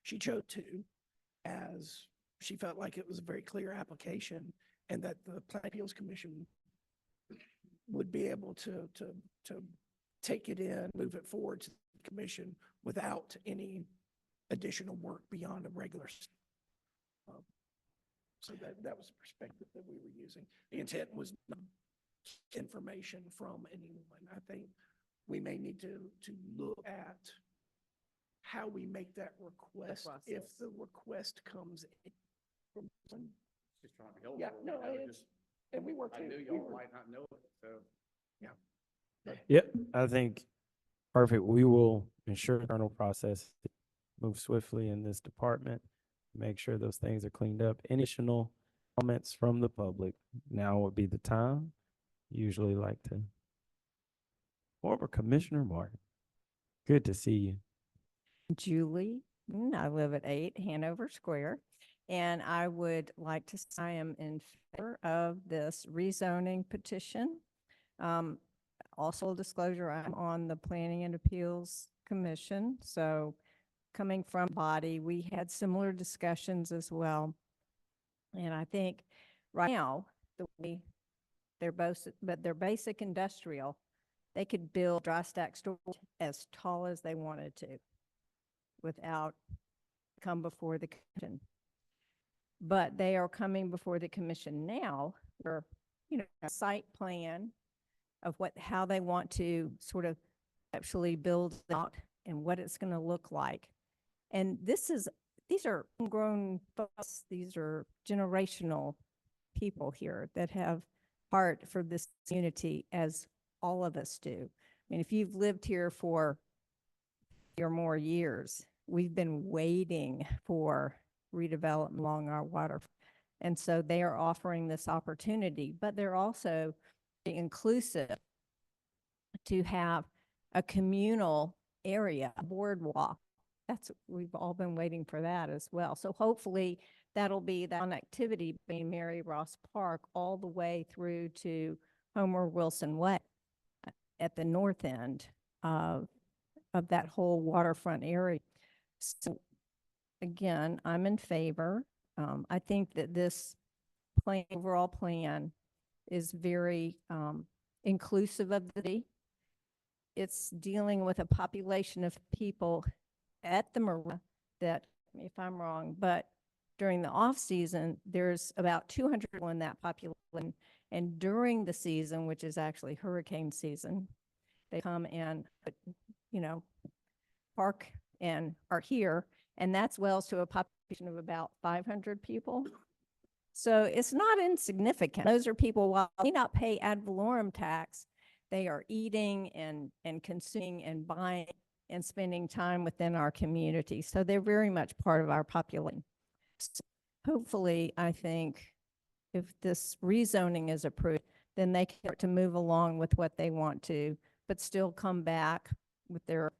She chose to, as she felt like it was a very clear application, and that the Planning Appeals Commission would be able to take it in, move it forward to the commission without any additional work beyond a regular. So that was the perspective that we were using. The intent was not information from anyone. I think we may need to look at how we make that request if the request comes in from someone. Just trying to be helpful. Yeah, no, I would it's, and we were I too. knew We y'all were- might not know it, so. Yep, I think, perfect. We will ensure the internal process move swiftly in this department, make sure those things are cleaned up. Any additional comments from the public? Now would be the time. Usually like to. Former Commissioner Martin, good to see you. Julie, I live at 8 Hanover Square, and I would like to say I am in favor of this rezoning petition. Also, disclosure, I'm on the Planning and Appeals Commission, so coming from body, we had similar discussions as well. And I think right now, the way they're basic industrial, they could build dry stack storage as tall as they wanted to without come before the commission. But they are coming before the commission now for, a site plan of how they want to sort of actually build out and what it's going to look like. And these are homegrown folks, these are generational people here that have heart for this community, as all of us do. I mean, if you've lived here for 50 or more years, we've been waiting for redevelopment along our water. And so they are offering this opportunity, but they're also inclusive to have a communal area, a boardwalk. We've all been waiting for that as well. So hopefully that'll be that connectivity between Mary Ross Park all the way through to Homer Wilson Way at the north end of that whole waterfront area. So again, I'm in favor. I think that this overall plan is very inclusive of the city. It's dealing with a population of people at the marina that, if I'm wrong, but during the off season, there's about 200 people in that population. And during the season, which is actually hurricane season, they come and, park and are here. And that's wells to a population of about 500 people. So it's not insignificant. Those are people, while they not pay ad valorem tax, they are eating and consuming and buying and spending time within our community. So they're very much part of our population. So hopefully, I think if this rezoning is approved, then they can start to move along with what they want to, but still come back with their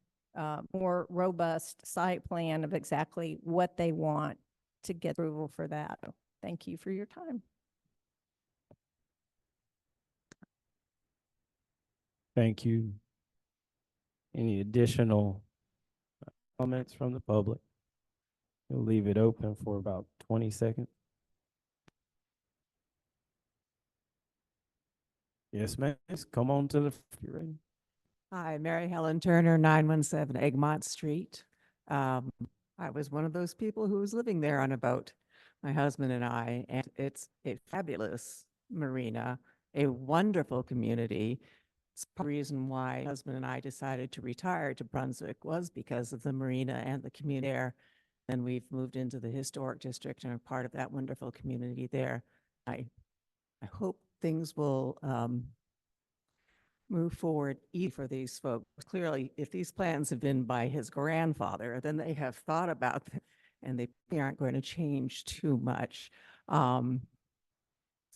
more robust site plan of exactly what they want to get approval for that. Thank you for your time. Thank you. Any additional comments from the public? We'll leave it open for about 20 seconds. Yes, ma'am. Come on to the, if you're ready. Hi, Mary Helen Turner, 917 Egmont Street. I was one of those people who was living there on a boat, my husband and I, and it's a fabulous marina, a wonderful community. It's the reason why my husband and I decided to retire to Brunswick was because of the marina and the community there. and we've moved into the historic district and are part of that wonderful community there. I hope things will move forward for these folks. Clearly, if these plans have been by his grandfather, then they have thought about them, and they aren't going to change too much. So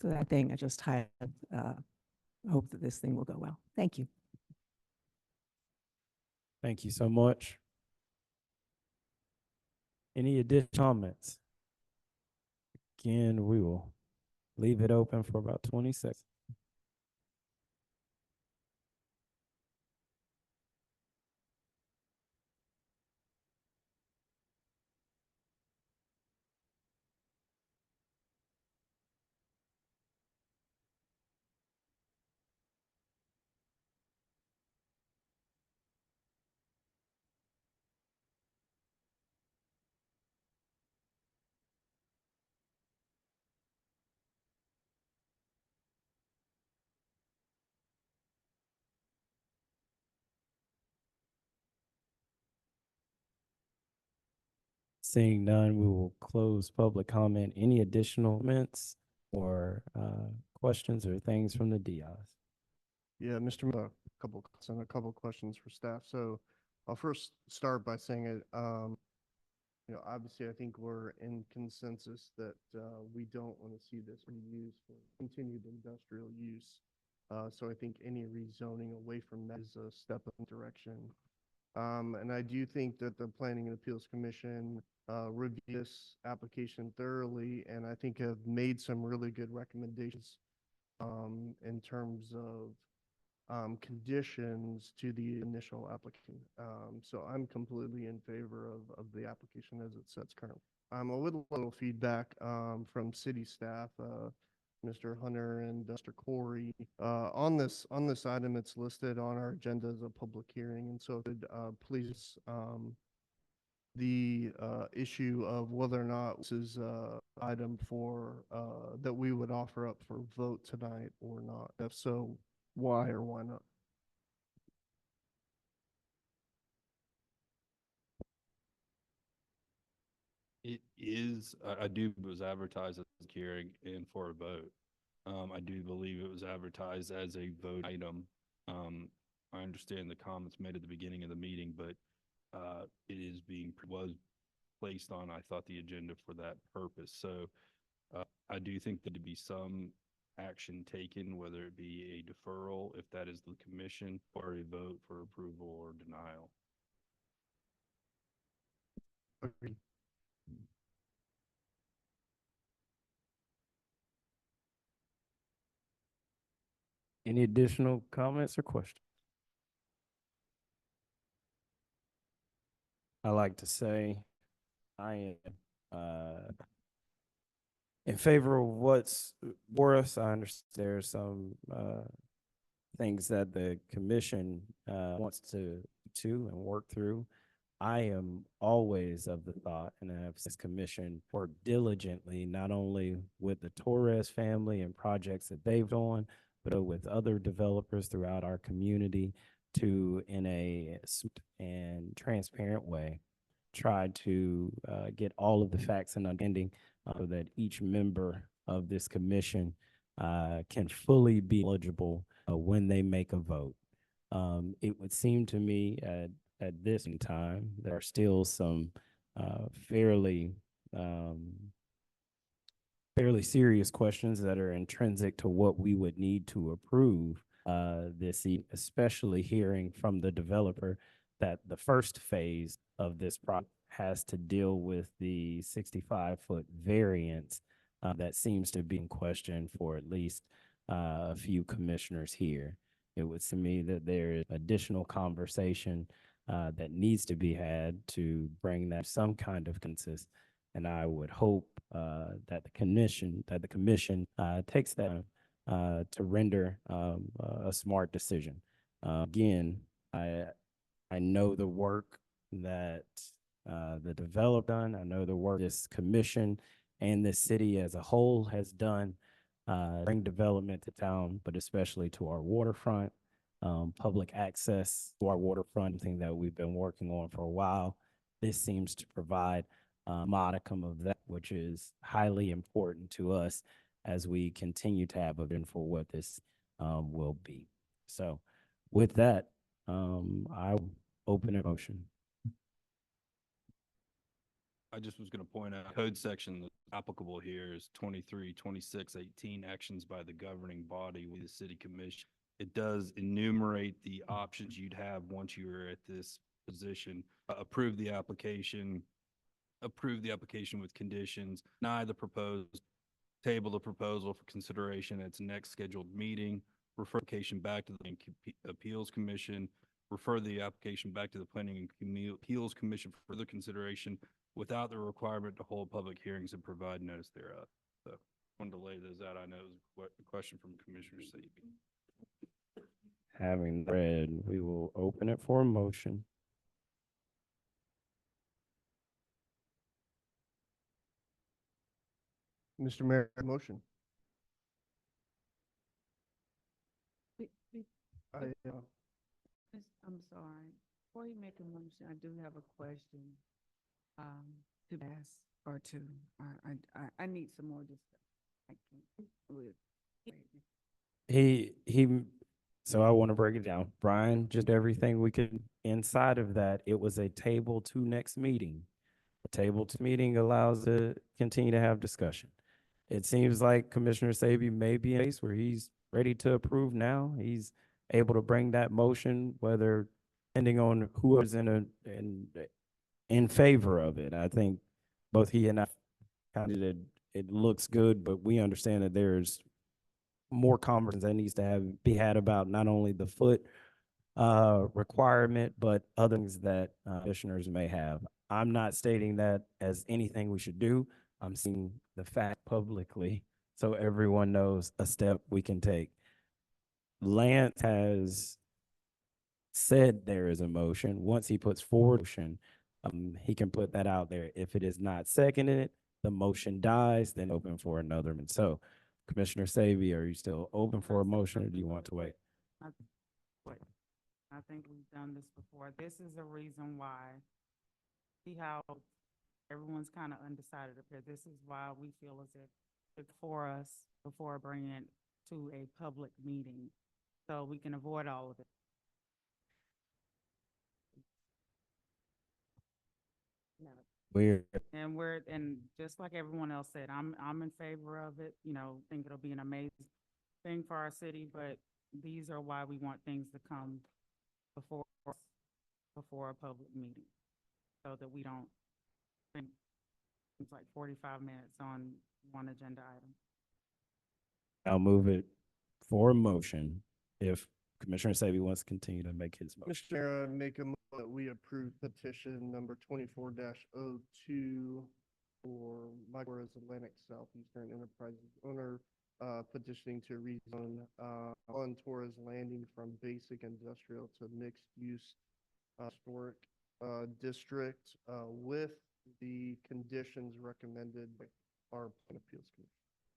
that thing, I just hope that this thing will go well. Thank you. Thank you so much. Any additional comments? Again, we will leave it open for about 20 seconds. Seeing none, we will close public comment. Any additional comments or questions or things from the DIs? Yeah, Mr. Mayor, a couple questions for staff. So I'll first start by saying it, obviously I think we're in consensus that we don't want to see this reused for continued industrial use. So I think any rezoning away from that is a step in direction. And I do think that the Planning and Appeals Commission reviewed this application thoroughly, and I think have made some really good recommendations in terms of conditions to the initial application. So I'm completely in favor of the application as it sets currently. A little feedback from city staff, Mr. Hunter and Mr. Corey. On this item, it's listed on our agenda as a public hearing, and so please the issue of whether or not this is item for that we would offer up for vote tonight or not. If so, why or why not? It is, I do, it was advertised as a hearing and for a vote. I do believe it was advertised as a vote item. I understand the comments made at the beginning of the meeting, but it is was placed on, I thought, the agenda for that purpose. So I do think that to be some action taken, whether it be a deferral, if that is the commission, or a vote for approval or denial. Agreed. Any additional comments or questions? I like to say I am in favor of what's for us. I understand there's some things that the commission wants to and work through. I am always of the thought, and I have this commission work diligently, not only with the Torres family and projects that they've done, but with other developers throughout our community to, in a smooth and transparent way, try to get all of the facts and understanding so that each member of this commission can fully be eligible when they make a vote. It would seem to me at this time, there are still some fairly serious questions that are intrinsic to what we would need to approve this, especially hearing from the developer that the first phase of this project has to deal with the 65-foot variance that seems to be in question for at least a few commissioners here. It would seem to me that there is additional conversation that needs to be had to bring that some kind of consensus. And I would hope that the commission takes that to render a smart decision. Again, I know the work that the developer done. I know the work this commission and this city as a whole has done bring development to town, but especially to our waterfront. Public access to our waterfront, thing that we've been working on for a while. This seems to provide modicum of that, which is highly important to us as we continue to have a vision for what this will be. So with that, I will open a motion. I just was going to point out, code section that's applicable here is 23, 26, 18, actions by the governing body with the city commission. It does enumerate the options you'd have once you were at this position. Approve the application with conditions, deny the proposed, table the proposal for consideration at its next scheduled meeting, refer application back to the Appeals Commission, refer the application back to the Planning and Appeals Commission for further consideration without the requirement to hold public hearings and provide notice thereof. So, wanted to lay those out. I know it was a question from Commissioner Seavey. Having read, we will open it for a motion. Mr. Mayor, motion. I, I'm sorry. Before you make a motion, I do have a question, to ask or to, I need some more discussion. So I want to break it down. Brian, just everything we could, inside of that, it was a table to next meeting. A table to meeting allows to continue to have discussion. It seems like Commissioner Sabey may be in a case where he's ready to approve now. He's able to bring that motion, whether depending on who is in favor of it. I think both he and I kind of it looks good, but we understand that there's more conversations that needs to be had about not only the foot requirement, but other things that commissioners may have. I'm not stating that as anything we should do. I'm seeing the fact publicly so everyone knows a step we can take. Lance has said there is a motion. Once he puts forward a motion, he can put that out there. If it is not seconded, the motion dies, then open for another. And so, Commissioner Sabey, are you still open for a motion, or do you want to wait? I think we've done this before. This is a reason why. See how everyone's kind of undecided up here. This is why we feel as if it's for us before bringing it to a public meeting, so we can avoid all of it. And just like everyone else said, I'm in favor of it. You know, think it'll be an amazing thing for our city, but these are why we want things to come before a public meeting, so that we don't spend it's like 45 minutes on one agenda item. I'll move it for a motion if Commissioner Sabey wants to continue to make his motion. Mr. Mayor, I make a motion that we approve petition number 24-02 for Micro Atlantic Southeastern Enterprises owner petitioning to rezone on Torres Landing from basic industrial to mixed use historic district with the conditions recommended by our appeals commission.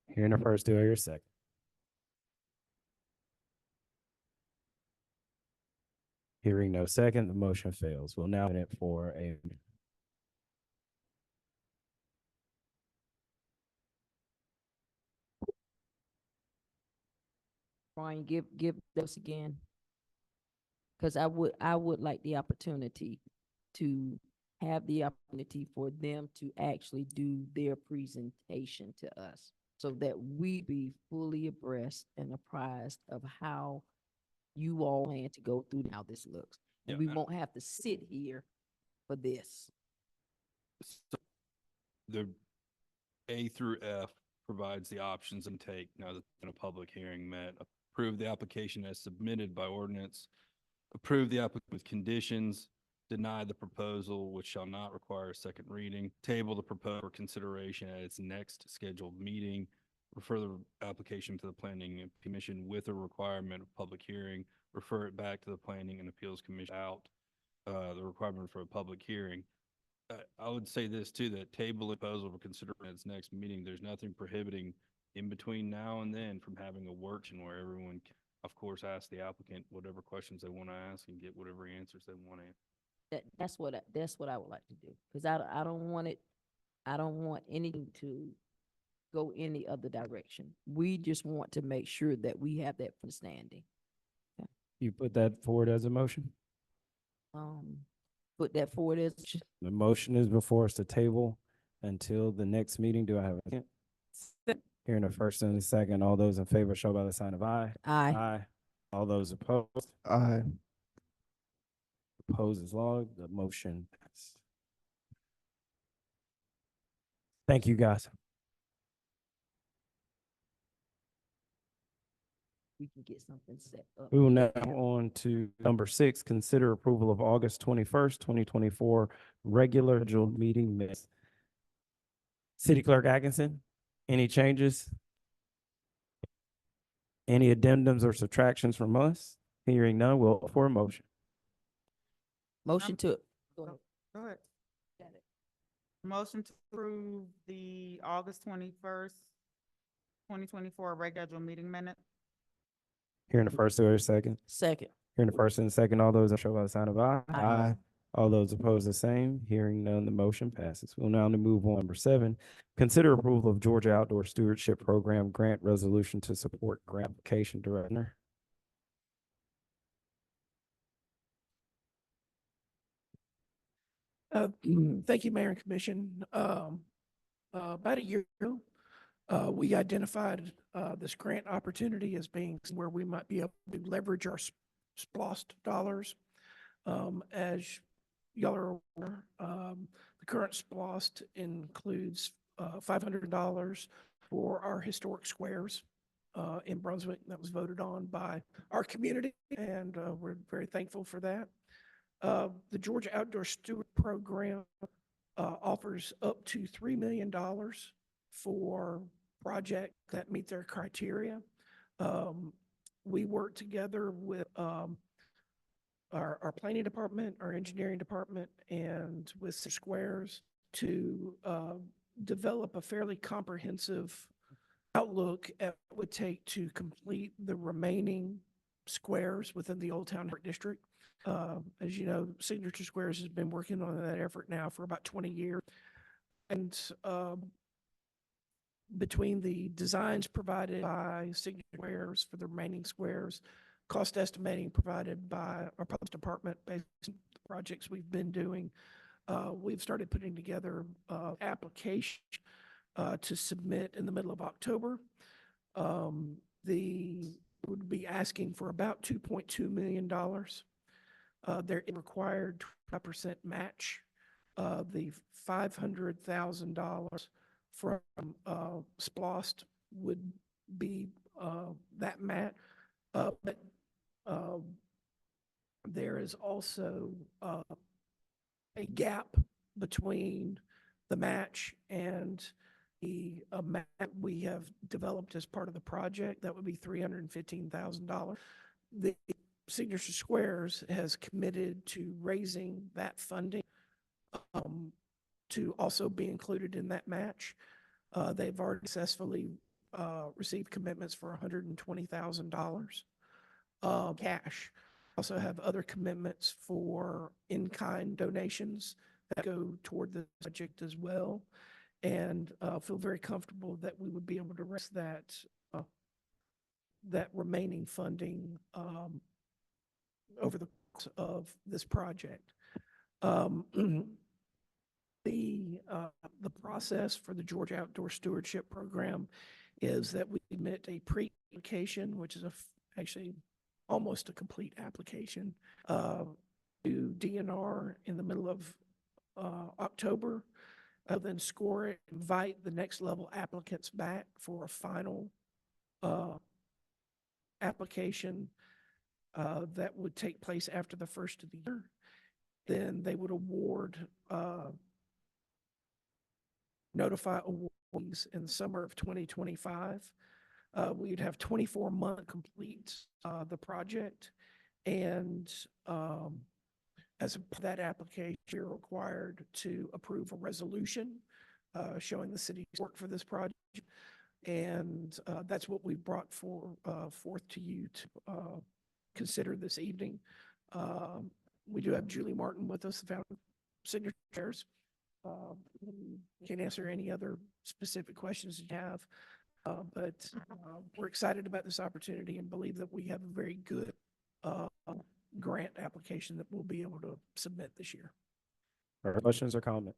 Here in the first, do I hear a second? Hearing no second, the motion fails. We'll now open it for a Brian, give us again. Because I would like the opportunity to have the opportunity for them to actually do their presentation to us, so that we be fully abreast and apprised of how you all plan to go through how this looks. And we won't have to sit here for this. So the A through F provides the options and take, now that in a public hearing met, approve the application as submitted by ordinance, approve the applicant with conditions, deny the proposal, which shall not require a second reading, table the proposal for consideration at its next scheduled meeting, refer the application to the Planning Commission with a requirement of public hearing, refer it back to the Planning and Appeals Commission out the requirement for a public hearing. I would say this too, that table the proposal for consideration at its next meeting, there's nothing prohibiting in between now and then from having a workshop where everyone can, of course, ask the applicant whatever questions they want to ask and get whatever answers they want to. That's what I would like to do, because I don't want it I don't want anything to go any other direction. We just want to make sure that we have that understanding. You put that forward as a motion? Put that forward as, The motion is before us to table until the next meeting. Do I have a second? Hearing a first and a second, all those in favor show by the sign of aye. aye. Aye. All those opposed? Aye. Opposed is logged. The motion passed. Thank you, guys. We can get something set up. We will now on to number 6, consider approval of August 21st, 2024 regular scheduled meeting minutes. City Clerk Atkinson, any changes? Any addendums or subtractions from us? Hearing none, we'll look for a motion. Motion to, go ahead. Go ahead. Got it. Motion to approve the August 21st, 2024 regular meeting minute. Hearing the first or second? Second. Hearing the first and second, all those show by the sign of aye. Aye. All those opposed, the same. Hearing none, the motion passes. We'll now move on. Number 7, consider approval of Georgia Outdoor Stewardship Program Grant Resolution to support grant application. Director. Thank you, Mayor and Commission. About a year ago, we identified this grant opportunity as being where we might be able to leverage our SPLOST dollars. As y'all are aware, the current SPLOST includes $500 for our historic squares in Brunswick. That was voted on by our community, and we're very thankful for that. The Georgia Outdoor Steward Program offers up to $3 million for projects that meet their criteria. We work together with our planning department, our engineering department, and with Squares to develop a fairly comprehensive outlook at what it would take to complete the remaining squares within the Old Town District. As you know, Signature Squares has been working on that effort now for about 20 years. And between the designs provided by Signature Squares for the remaining squares, cost estimating provided by our public department based on the projects we've been doing, we've started putting together application to submit in the middle of October. Would be asking for about $2.2 million. They're required 5% match. The $500,000 from SPLOST would be that match. But there is also a gap between the match and the amount we have developed as part of the project. That would be $315,000. The Signature Squares has committed to raising that funding to also be included in that match. They've already successfully received commitments for $120,000 cash. Also have other commitments for in-kind donations that go toward the project as well. And feel very comfortable that we would be able to raise that remaining funding over the course of this project. The process for the Georgia Outdoor Stewardship Program is that we submit a pre-application, which is actually almost a complete application, to DNR in the middle of October. Then score it, invite the next level applicants back for a final application that would take place after the first of the year. Then they would notify awardees in the summer of 2025. We'd have 24 months complete the project, and as part of that application, you're required to approve a resolution showing the city's support for this project. And that's what we brought forth to you to consider this evening. We do have Julie Martin with us, the founder of Signature Squares. Can't answer any other specific questions you have. But we're excited about this opportunity and believe that we have a very good grant application that we'll be able to submit this year. Or questions or comment?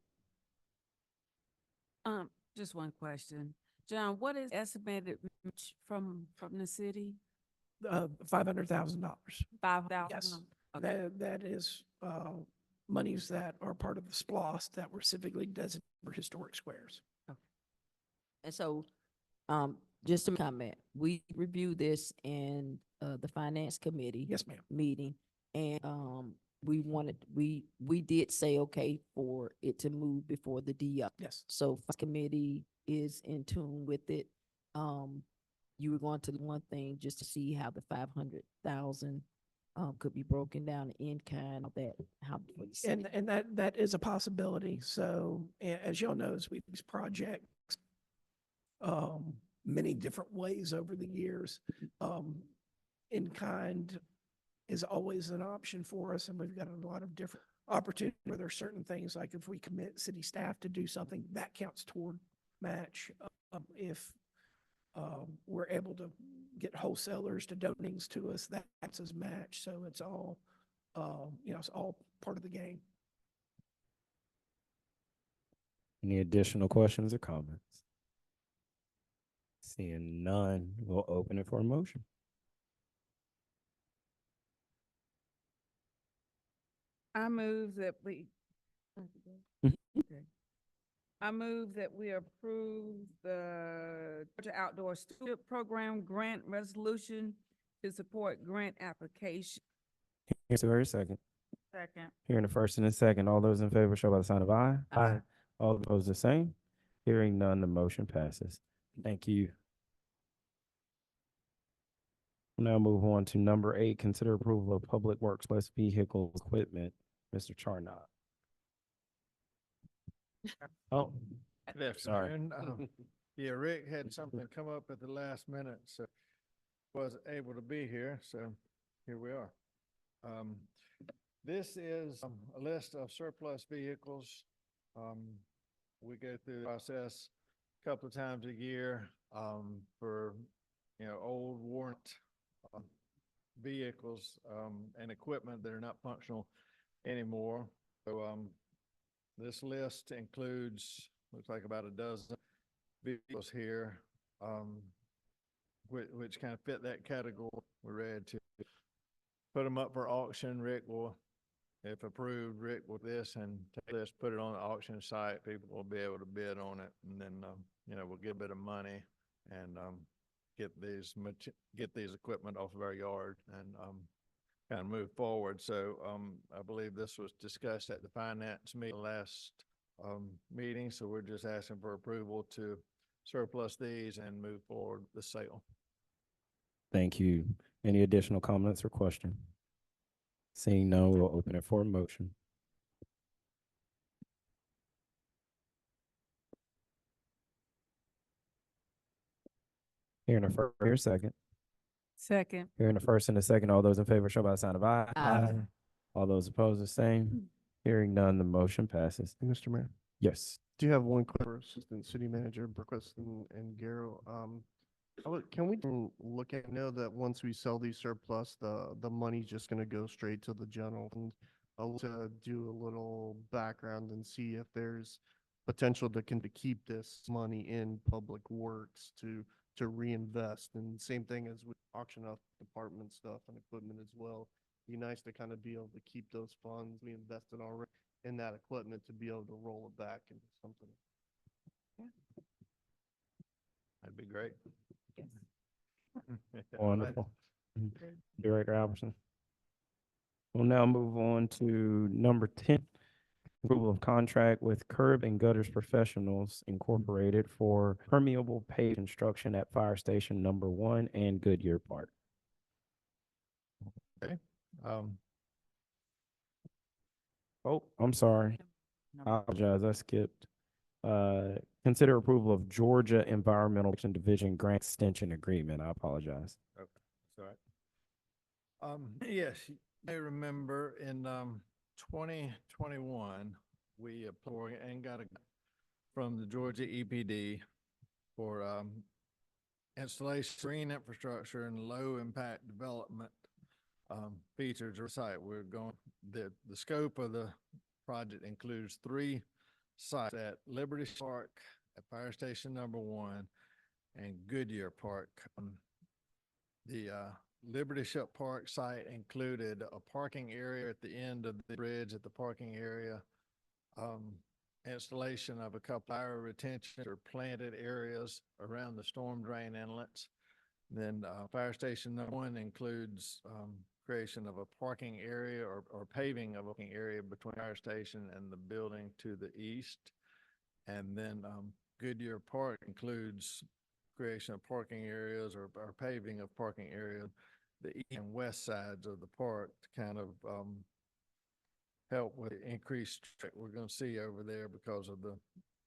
Just one question. John, what is estimated reach from the city? $500,000. $5,000? Yes, that is monies that are part of the SPLOST that were specifically designated for historic squares. And so, just to comment, we reviewed this in, the finance committee. Yes, ma'am. Meeting, and, we did say, okay, for it to move before the DI. Yes. So finance committee is in tune with it. You were going to one thing just to see how the 500,000 could be broken down in kind of that, how. And that is a possibility. So as y'all know, as we these projects, many different ways over the years, in kind is always an option for us. And we've got a lot of different opportunities where there are certain things, like if we commit city staff to do something, that counts toward match. If we're able to get wholesalers to donate to us, that's as match. So it's all, it's all part of the game. Any additional questions or comments? Seeing none, we'll open it for a motion. I move that we. Mhm. Okay. I move that we approve the Georgia Outdoor Stewardship Program grant resolution to support grant application. Here's the very second. Second. Hearing the first and the second, all those in favor show by the sign of aye. Aye. All opposed, the same. Hearing none, the motion passes. Thank you. We'll now move on to number 8, consider approval of public works plus vehicle equipment. Mr. Charnock. Oh, Good sorry. afternoon. Yeah, Rick had something come up at the last minute, so wasn't able to be here, so here we are. This is a list of surplus vehicles. We go through the process a couple of times a year, for, old worn vehicles, and equipment that are not functional anymore. So, this list includes, looks like about a dozen vehicles here, which kind of fit that category. We're ready to put them up for auction. Rick will, if approved, Rick will this and take this, put it on the auction site. People will be able to bid on it, and then, we'll get a bit of money and, get these equipment off of our yard and, kind of move forward. So, I believe this was discussed at the finance meeting last, meeting. So we're just asking for approval to surplus these and move forward the sale. Thank you. Any additional comments or questions? Seeing none, we'll open it for a motion. Hearing the first, here's second. Second. Hearing the first and the second, all those in favor show by the sign of aye. Aye. All those opposed, the same. Hearing none, the motion passes. Mr. Mayor, Yes. do you have one question for Assistant City Manager Burquist and Garrow? Can we look at, know that once we sell these surplus, the money's just gonna go straight to the general fund? I'll to do a little background and see if there's potential to keep this money in public works to reinvest. And same thing as we auction off department stuff and equipment as well. Be nice to kind of be able to keep those funds we invested already in that equipment to be able to roll it back into something. That'd be great. Wonderful. Director Albertson. We'll now move on to number 10, approval of contract with Curb and Gutters Professionals Incorporated for permeable paved construction at Fire Station Number 1 and Goodyear Park. Okay. Oh, I'm sorry. I apologize. I skipped. Consider approval of Georgia Environmental Protection Division Grant Extension Agreement. I apologize. Okay, that's all right. Yes, you may remember in 2021, we applied and got a from the Georgia EPD for installation of green infrastructure and low impact development features or site. We're going, the scope of the project includes 3 sites at Liberty Park, at Fire Station Number 1, and Goodyear Park. The Liberty Ship Park site included a parking area at the end of the bridge at the parking area, installation of a couple fire retention or planted areas around the storm drain inlets. Then Fire Station Number 1 includes creation of a parking area or paving of a parking area between Fire Station and the building to the east. And then Goodyear Park includes creation of parking areas or paving of parking areas, the east and west sides of the park to kind of help with the increased traffic we're going to see over there because of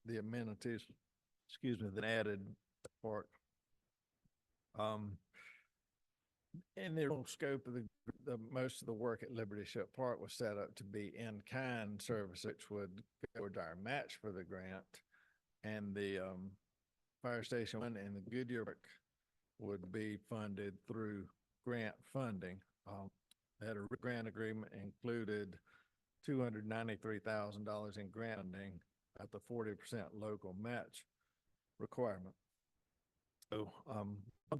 the amenities, that added park. In the scope of the most of the work at Liberty Ship Park was set up to be in-kind service, which would go to our match for the grant, and the Fire Station 1 and the Goodyear Park would be funded through grant funding. That grant agreement included $293,000 in grant funding at the 40% local match requirement. So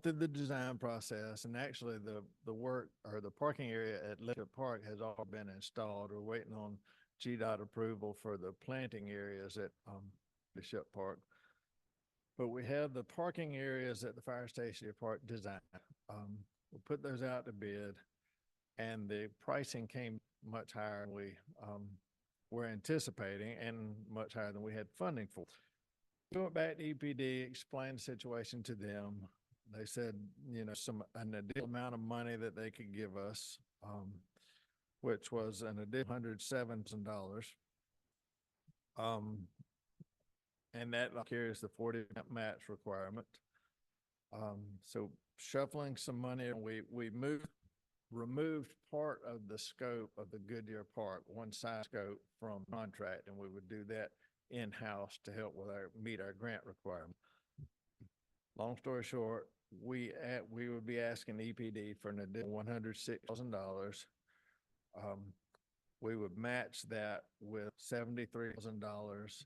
through the design process, and actually the work or the parking area at Liberty Park has all been installed. We're waiting on GDOT approval for the planting areas at the Ship Park. But we have the parking areas at the Fire Station Park design. We'll put those out to bid, and the pricing came much higher than we were anticipating and much higher than we had funding for. We went back to EPD, explained the situation to them. They said, an additional amount of money that they could give us, which was an additional $107,000. And that carries the 40% match requirement. So shuffling some money, we removed part of the scope of the Goodyear Park, one side scope from contract, and we would do that in-house to help with meet our grant requirement. Long story short, we would be asking EPD for an additional $106,000. We would match that with $73,000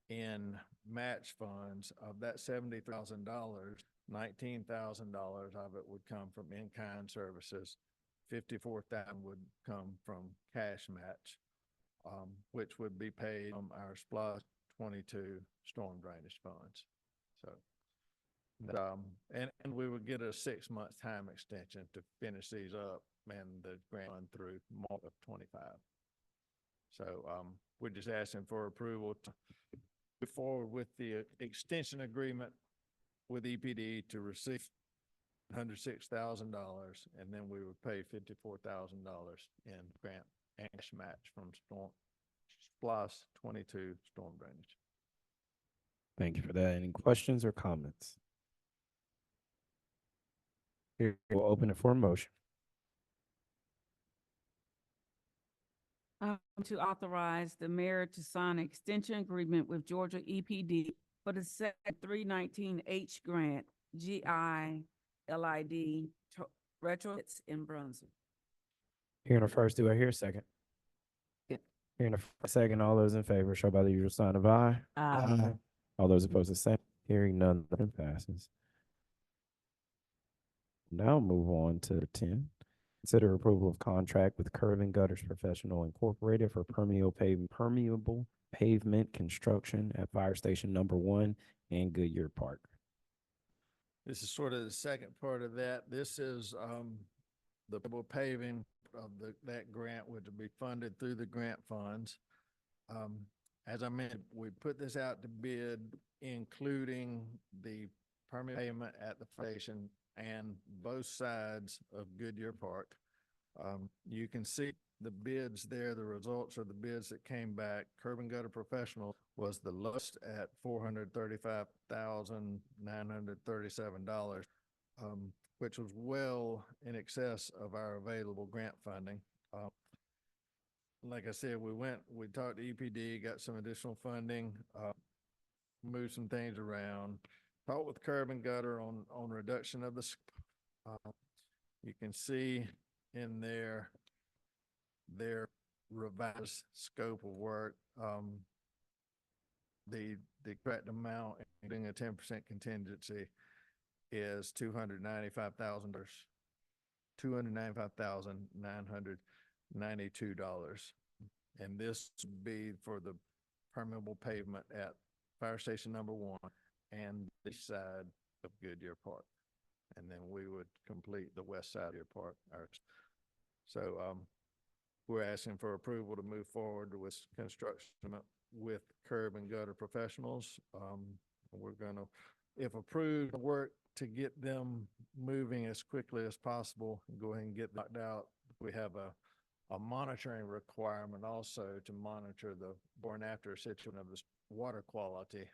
in match funds. Of that $73,000, $19,000 of it would come from in-kind services. $54,000 would come from cash match, which would be paid from our SPLOST 22 storm drainage funds. So, and we would get a 6-month time extension to finish these up and the grant run through March of 25. So we're just asking for approval to move forward with the extension agreement with EPD to receive $106,000, and then we would pay $54,000 in grant and cash match from SPLOST 22 storm drainage. Thank you for that. Any questions or comments? Here, we'll open it for a motion. To authorize the mayor to sign an extension agreement with Georgia EPD for the second 319H grant, GILID retrofits in Brunswick. Hearing a first, do I hear a second? Yeah. Hearing a second, all those in favor, show by the usual sign of aye. Aye. All those opposed, the same. Hearing none, motion passes. Now move on to 10. Consider approval of contract with Curb and Gutters Professional Incorporated for permeable pavement construction at Fire Station Number 1 and Goodyear Park. This is sort of the second part of that. This is the paving of that grant, which will be funded through the grant funds. As I mentioned, we put this out to bid, including the permeable pavement at the station and both sides of Goodyear Park. You can see the bids there, the results of the bids that came back. Curb and Gutter Professional was the lowest at $435,937, which was well in excess of our available grant funding. like I said, we talked to EPD, got some additional funding, moved some things around. Talked with Curb and Gutter on reduction of you can see in their revised scope of work, the correct amount, including a 10% contingency, is $295,992. And this would be for the permeable pavement at Fire Station number 1 and the side of Goodyear Park. And then we would complete the west side of your park. So, we're asking for approval to move forward with construction with Curb and Gutter professionals. We're gonna, if approved, work to get them moving as quickly as possible and go ahead and get knocked out. We have a monitoring requirement also to monitor the before and after situation of this water quality,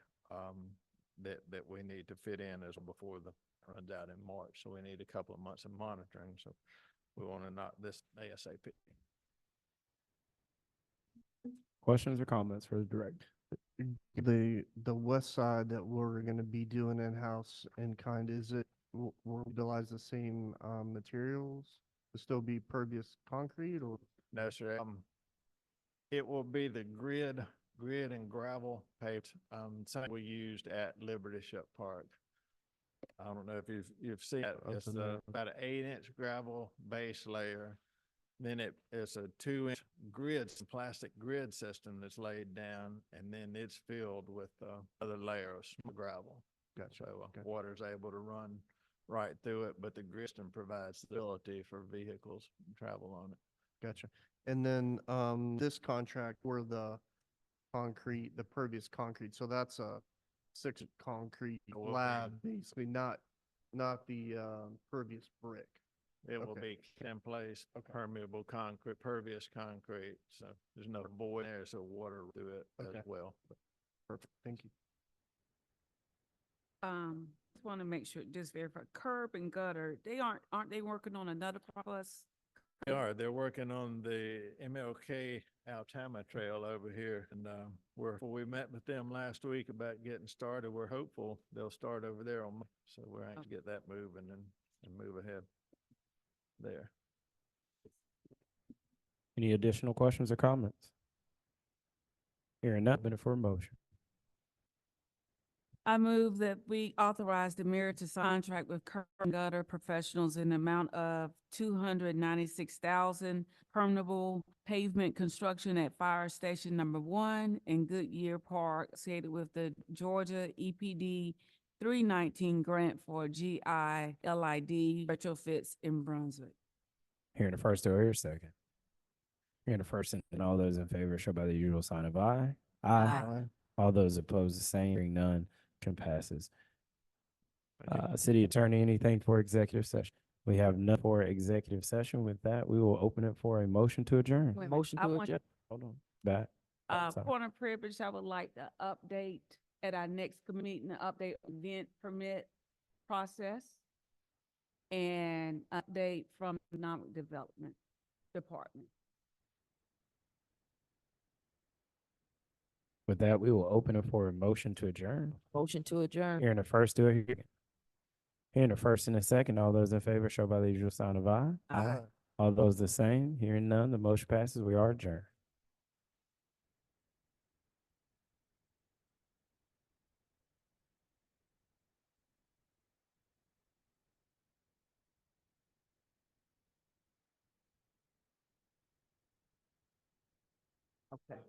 that we need to fit in as before the runs out in March. So we need a couple of months of monitoring. So we want to knock this ASAP. Questions or comments for the director? The west side that we're gonna be doing in-house in kind, is it, will utilize the same, materials? Will still be pervious concrete or? No, sir. It will be the grid and gravel paved, same we used at Liberty Ship Park. I don't know if you've seen it. It's about an 8-inch gravel base layer. Then it's a 2-inch plastic grid system that's laid down, and then it's filled with other layer of gravel. Gotcha. So water's able to run right through it, but the grid system provides stability for vehicles to travel on it. Gotcha. And then, this contract where the concrete, the pervious concrete, so that's a 6 concrete will be. slab, basically, not the, pervious brick. It will Okay. be in place, permeable concrete, pervious concrete, so there's no void there, so water through it Okay. as well. Perfect. Thank you. Just want to make sure, just verify, Curb and Gutter, aren't they working on another bus? They're working on the MLK Altama Trail over here, and we met with them last week about getting started. We're hopeful they'll start over there on, so we're anxious to get that moving and move ahead there. Any additional questions or comments? Hearing none, been for a motion. I move that we authorize the mayor to sign contract with Curb and Gutter Professionals in the amount of $296,000 permeable pavement construction at Fire Station number 1 in Goodyear Park, associated with the Georgia EPD 319 grant for GI LID retrofits in Brunswick. Hearing the first, do I hear a second? Hearing the first, and all those in favor show by the usual sign of aye. Aye. All those opposed, the same. Hearing none, motion passes. City Attorney, anything for executive session? We have none for executive session. With that, we will open it for a motion to adjourn. Wait a minute. Motion I to want- adjourn. Hold on, back. Sorry. Point of privilege, I would like to update at our next meeting, the update event permit process and update from Economic Development Department. With that, we will open it for a motion to adjourn. Motion to adjourn. Hearing the first, do I hear? Hearing the first and the second, all those in favor show by the usual sign of aye. Aye. All those the same, hearing none, the motion passes. We are adjourned. Okay.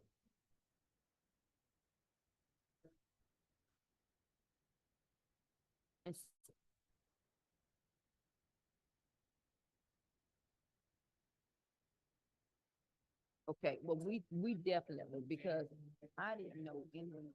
Okay, well, we definitely, because I didn't know anyone.